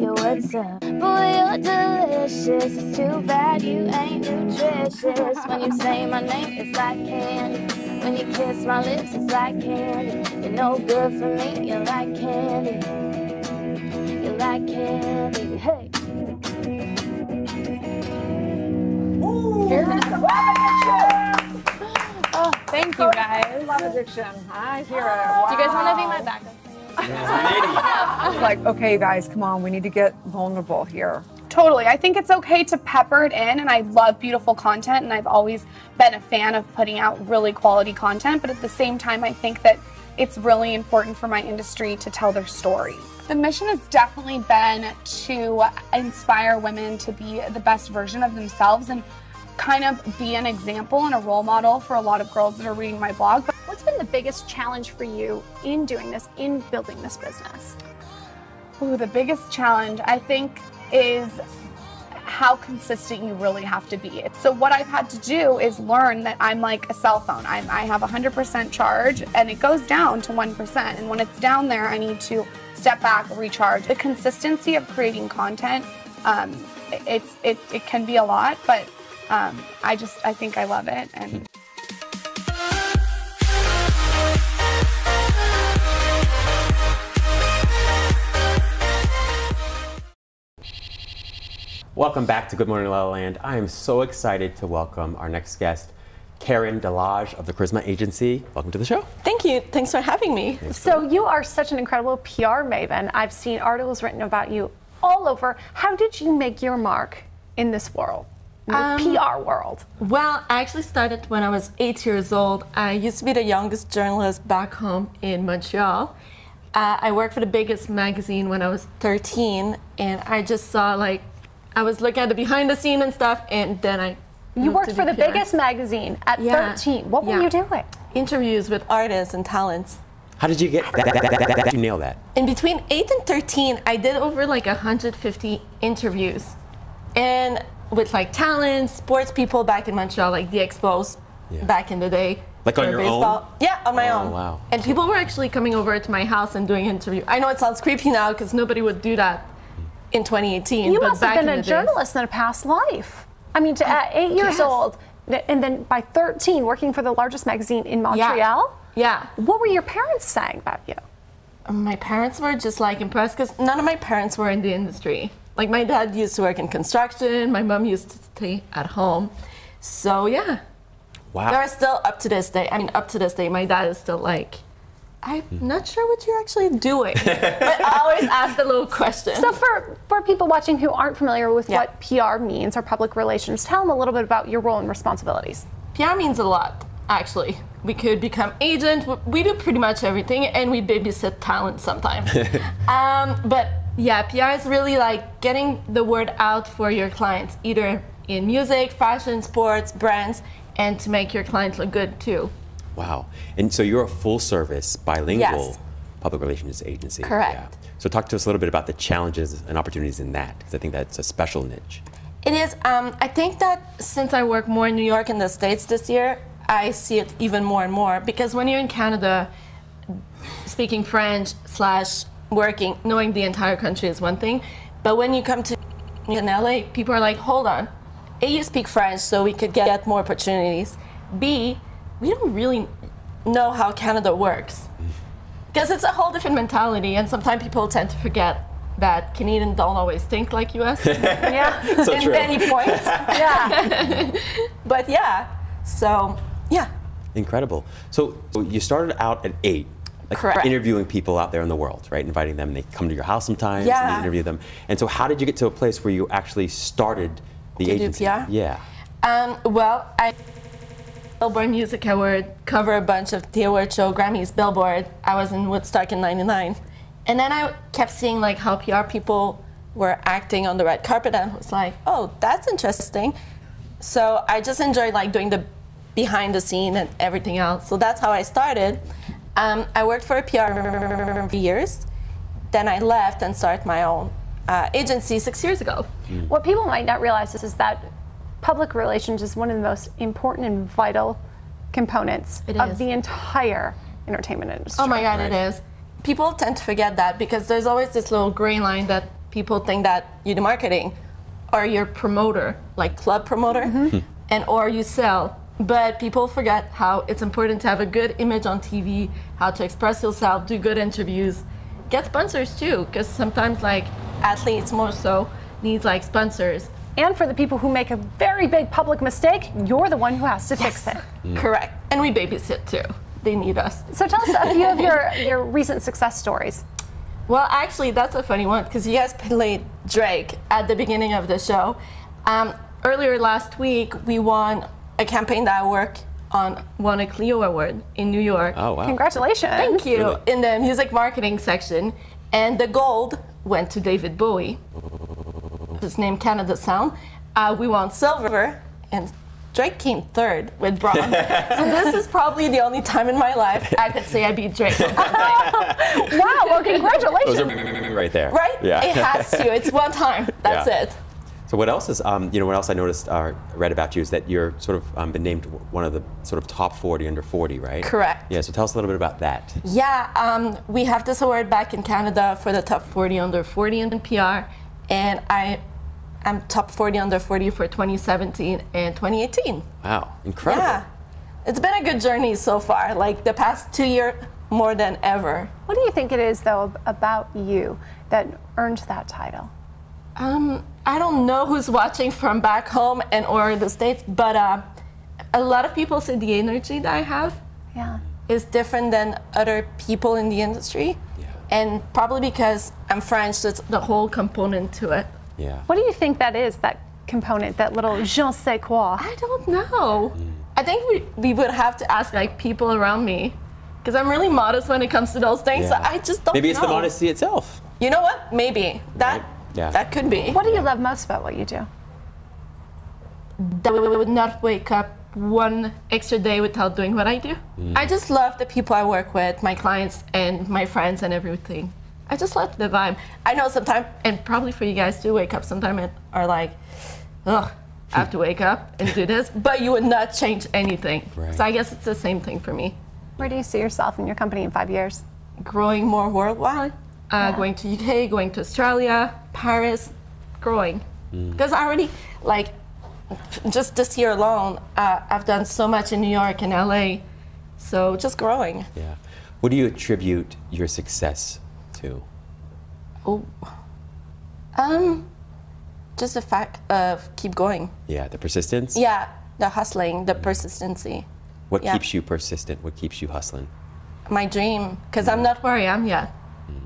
Yo, what's up? Boy, you're delicious. It's too bad you ain't nutritious. When you say my name, it's like candy. When you kiss my lips, it's like candy. You're no good for me, you're like candy. You're like candy, hey. Here's an Oh, thank you guys. Love addiction. I hear it. Wow. Do you guys want to be my backup singer? It's like, okay, guys, come on, we need to get vulnerable here. Totally. I think it's okay to pepper it in, and I love beautiful content, and I've always been a fan of putting out really quality content, but at the same time, I think that it's really important for my industry to tell their story. The mission has definitely been to inspire women to be the best version of themselves and kind of be an example and a role model for a lot of girls that are reading my blog. But what's been the biggest challenge for you in doing this, in building this business? Ooh, the biggest challenge, I think, is how consistent you really have to be. So what I've had to do is learn that I'm like a cell phone. I have 100% charge, and it goes down to 1%. And when it's down there, I need to step back, recharge. The consistency of creating content, it can be a lot, but I think I love it. And Welcome back to Good Morning La La Land. I am so excited to welcome our next guest, Karen Delage of the Charisma Agency. Welcome to the show. Thank you. Thanks for having me. So you are such an incredible PR maven. I've seen articles written about you all over. How did you make your mark in this world, in the PR world? Well, I actually started when I was 8 years old. I used to be the youngest journalist back home in Montreal. I worked for the biggest magazine when I was 13, and I just saw, like, I was looking at the behind the scene and stuff, and then I You worked for the biggest magazine at 13. What were you doing? Interviews with artists and talents. How did you get that? You nail that. In between 8 and 13, I did over like 150 interviews. And with like talents, sports people back in Montreal, like the Expos back in the day. Like on your own? Yeah, on my own. Wow. And people were actually coming over to my house and doing interviews. I know it sounds creepy now because nobody would do that in 2018. You but must have back been in a the journalist in a past life. I mean, at 8 years old, and then by 13, working for the largest magazine in Montreal? Yeah. What were your parents saying about you? My parents were just like impressed because none of my parents were in the industry. Like my dad used to work in construction, my mom used to stay at home. So yeah. Wow. They're still up to this day. I mean, up to this day, my dad is still like, I'm not sure what you're actually doing. But I always ask the little question. So for people watching who aren't familiar with what PR means or public relations, tell them a little bit about your role and responsibilities. PR means a lot, actually. We could become agent. We do pretty much everything, and we babysit talent sometimes. But yeah, PR is really like getting the word out for your clients, either in music, fashion, sports, brands, and to make your clients look good too. Wow. And so you're a full service, bilingual public relations agency. Correct. Yeah. So talk to us a little bit about the challenges and opportunities in that, because I think that's a special niche. It is. I think that since I work more in New York and the States this year, I see it even more and more, because when you're in Canada, speaking French / working, knowing the entire country is one thing, but when you come to in LA, people are like, hold on, A, you speak French, so we could get more opportunities. B, we don't really know how Canada works, because it's a whole different mentality, and sometimes people tend to forget that Canadians don't always think like US. Yeah, so in many points. Yeah. But yeah, so yeah. Incredible. So you started out at 8, like Correct. interviewing people out there in the world, right? Inviting them, and they come to your house sometimes, and you interview them. And so how did you get to a place where you actually started the agency? PR? Yeah. Well, I Billboard Music Award, cover a bunch of the award show, Grammys, Billboard. I was in Woodstock in '99. And then I kept seeing like how PR people were acting on the red carpet, and I was like, oh, that's interesting. So I just enjoyed like doing the behind the scene and everything else. So that's how I started. I worked for a PR for years. Then I left and started my own agency 6 years ago. What people might not realize is that public relations is one of the most important and vital components of the entire entertainment industry. Oh my God, it is. People tend to forget that, because there's always this little gray line that people think that you do marketing, or you're promoter, like club promoter, and or you sell. But people forget how it's important to have a good image on TV, how to express yourself, do good interviews, get sponsors too, because sometimes like athletes more so need like sponsors. And for the people who make a very big public mistake, you're the one who has to fix it. Correct. And we babysit too. They need us. So tell us a few of your recent success stories. Well, actually, that's a funny one, because you guys played Drake at the beginning of the show. Earlier last week, we won a campaign that I work on, won a Clio Award in New York. Oh, wow. Congratulations. Thank you. Really? In the music marketing section. And the gold went to David Bowie. His name, Canada Sound. We won silver, and Drake came third with bronze. So this is probably the only time in my life I could say I beat Drake. Wow, well, congratulations. Those are right there. Right? Yeah. It has to. It's one time. That's Yeah. it. So what else is, what else I noticed, read about you is that you're sort of been named one of the sort of top 40 under 40, right? Correct. Yeah, so tell us a little bit about that. Yeah, we have this award back in Canada for the top 40 under 40 in PR, and I'm top 40 under 40 for 2017 and 2018. Wow, incredible. Yeah, it's been a good journey so far, like the past 2 years more than ever. What do you think it is, though, about you that earned that title? I don't know who's watching from back home and or the States, but a lot of people say the energy that I have is different than other people in the industry. Yeah. And probably because I'm French, so it's the whole component to it. Yeah. What do you think that is, that component, that little je ne sais quoi? I don't know. I think we would have to ask like people around me, because I'm really modest when it comes to those things. Yeah. So I just don't know. Maybe it's the modesty itself. You know what? Maybe. That could be. What do you love most about what you do? That we would not wake up one extra day without doing what I do. I just love the people I work with, my clients and my friends and everything. I just love the vibe. I know sometimes, and probably for you guys too, wake up sometime and are like, ugh, I have to wake up and do this, but you would not change anything. Right. So I guess it's the same thing for me. Where do you see yourself and your company in 5 years? Growing more worldwide, going to UK, going to Australia, Paris, growing. Because I already, like, just this year alone, I've done so much in New York and LA, so just growing. Yeah. What do you attribute your success to? Oh, Just the fact of keep going. Yeah, the persistence. Yeah, the hustling, the persistency. What keeps you persistent? What keeps you hustling? My dream, because I'm not where I am yet.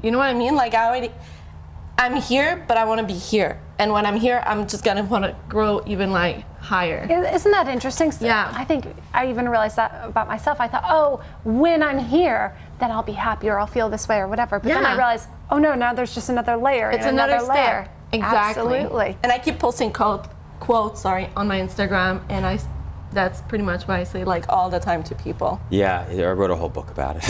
You know what I mean? Like I'm here, but I want to be here. And when I'm here, I'm just gonna want to grow even like higher. Isn't that interesting? Yeah. I think I even realized that about myself. I thought, oh, when I'm here, then I'll be happy or I'll feel this way or whatever. But then I realized, oh no, now there's just another layer. It's and another layer. step. Exactly. Absolutely. And I keep posting quotes on my Instagram, and that's pretty much what I say like all the time to people. Yeah, I wrote a whole book about it.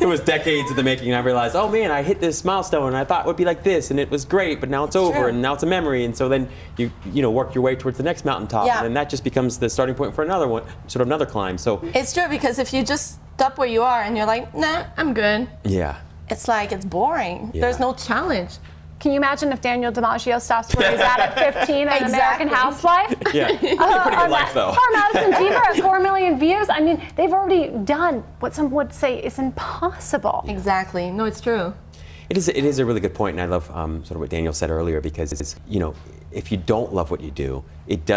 It was decades in the making, and I realized, oh man, I hit this milestone, and I thought it would be like this, and it was great, but now it's over, and now it's a memory, and so then you work your way towards the next mountaintop, and then that just becomes the starting point for another one, sort of another climb. So it's true, because if you just stop where you are and you're like, nah, I'm good. Yeah. It's like, it's boring. Yeah. There's no challenge. Can you imagine if Daniel DiMaggio stops where he's at 15 an American Housewife? Yeah, pretty good life though. Or Madison Beaver at 4 million views. I mean, they've already done what some would say is impossible. Exactly. No, it's true. It is a really good point, and I love sort of what Daniel said earlier, because it's, if you don't love what you do, it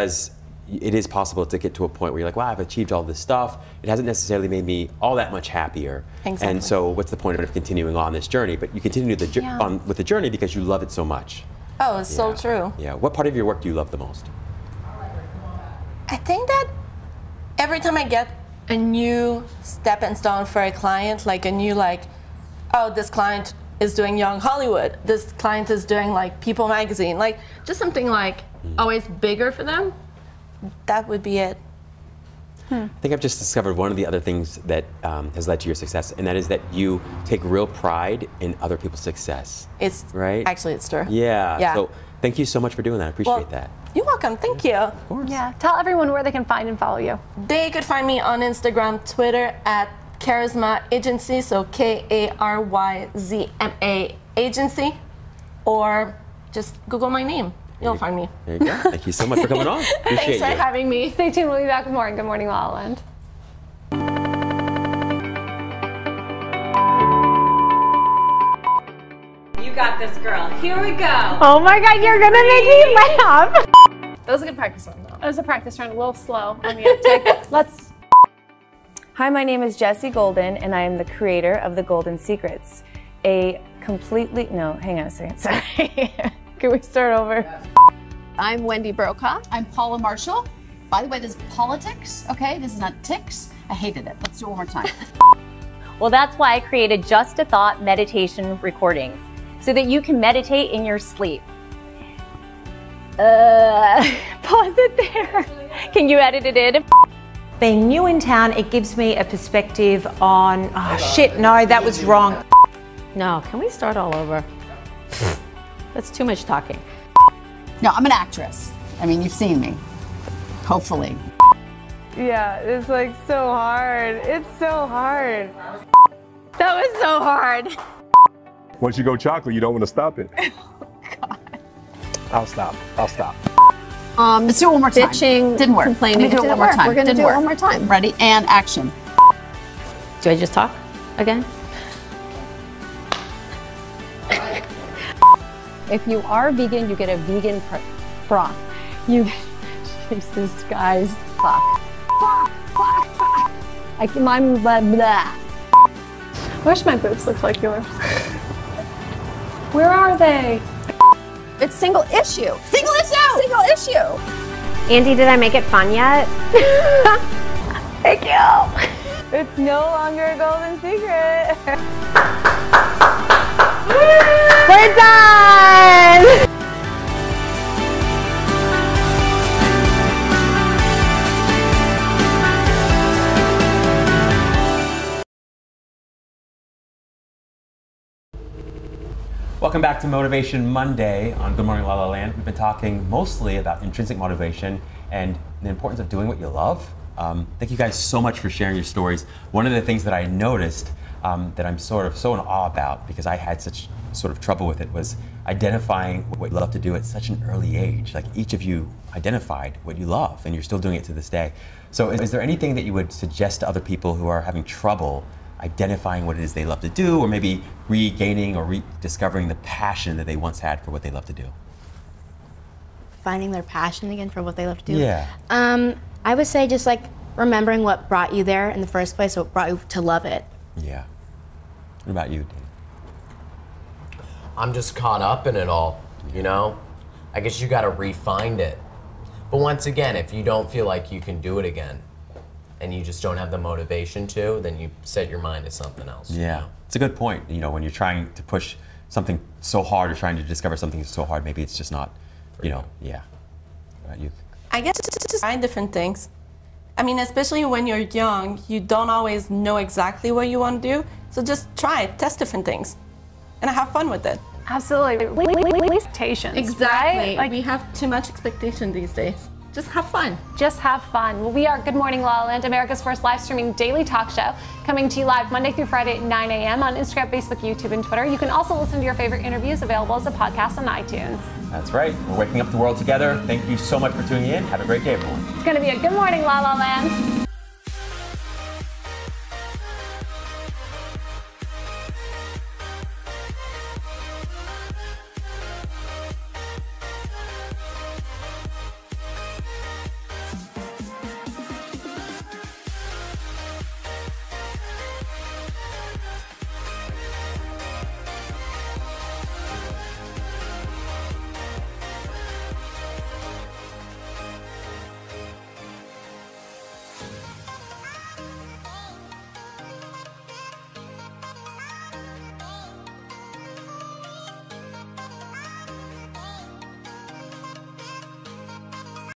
is possible to get to a point where you're like, wow, I've achieved all this stuff. It hasn't necessarily made me all that much happier. Exactly. And so what's the point of continuing on this journey? But you continue with the journey because you love it so much. Oh, it's so true. Yeah. What part of your work do you love the most? I think that every time I get a new stepping stone for a client, like a new oh, this client is doing Young Hollywood. This client is doing like People magazine. Like just something like always bigger for them. That would be it. I think I've just discovered one of the other things that has led to your success, and that is that you take real pride in other people's success. It's right. Actually, it's true. Yeah. So thank you so much for doing that. I appreciate that. You're welcome. Thank you. Of course. Yeah. Tell everyone where they can find and follow you. They could find me on Instagram, Twitter at Charisma Agency, so KARYZMA Agency, or just Google my name. You'll find me. There you go. Thank you so much for coming on. Appreciate Thanks for having me. Stay tuned. We'll be back with more in Good Morning La La Land. You got this, girl. Here we go. Oh my God, you're gonna make me laugh. That was a good practice run, though. It was a practice run, a little slow on the uptake. Let's. Hi, my name is Jessie Golden, and I am the creator of The Golden Secrets, a completely, no, hang on a second, sorry. Can we start over? I'm Wendy Brokaw. I'm Paula Marshall. By the way, this is politics, okay? This is not ticks. I hated it. Let's do it one more time. Well, that's why I created Just a Thought meditation recordings, so that you can meditate in your sleep. Pause it there. Can you edit it in? Being new in town, it gives me a perspective on, oh shit, no, that was wrong. No, can we start all over? That's too much talking. No, I'm an actress. I mean, you've seen me. Hopefully. Yeah, it's like so hard. It's so hard. That was so hard. Once you go chocolate, you don't want to stop it. Oh, God. I'll stop. Let's do it one more time. Bitching, Didn't work. complaining. Let me do it one more time. We're gonna do it one more time. Ready? And action. Do I just talk again? If you are vegan, you get a vegan broth. Jesus, guys. Fuck. I'm blah, blah. I wish my boobs looked like yours. Where are they? It's single issue. Single issue! Single issue! Andy, did I make it fun yet? Thank you. It's no longer a golden secret. We're done! Welcome back to Motivation Monday on Good Morning La La Land. We've been talking mostly about intrinsic motivation and the importance of doing what you love. Thank you guys so much for sharing your stories. One of the things that I noticed that I'm sort of so in awe about, because I had such sort of trouble with it, was identifying what you love to do at such an early age. Like each of you identified what you love, and you're still doing it to this day. So is there anything that you would suggest to other people who are having trouble identifying what it is they love to do, or maybe regaining or rediscovering the passion that they once had for what they love to do? Finding their passion again for what they love to do? Yeah. I would say just like remembering what brought you there in the first place, what brought you to love it. Yeah. What about you, Dave? I'm just caught up in it all, you know? I guess you gotta re-find it. But once again, if you don't feel like you can do it again, and you just don't have the motivation to, then you set your mind to something else. Yeah, it's a good point. You know, when you're trying to push something so hard or trying to discover something so hard, maybe it's just not, you know, yeah. What about you? I guess just try different things. I mean, especially when you're young, you don't always know exactly what you want to do. So just try it, test different things, and have fun with it. Absolutely. Expectations. Exactly. Right? Like we have too much expectation these days. Just have fun. Just have fun. Well, we are Good Morning La La Land, America's first live streaming daily talk show, coming to you live Monday through Friday at 9 a.m. on Instagram, Facebook, YouTube, and Twitter. You can also listen to your favorite interviews available as a podcast on iTunes. That's right. We're waking up the world together. Thank you so much for tuning in. Have a great day, everyone. It's going to be a Good Morning La La Land.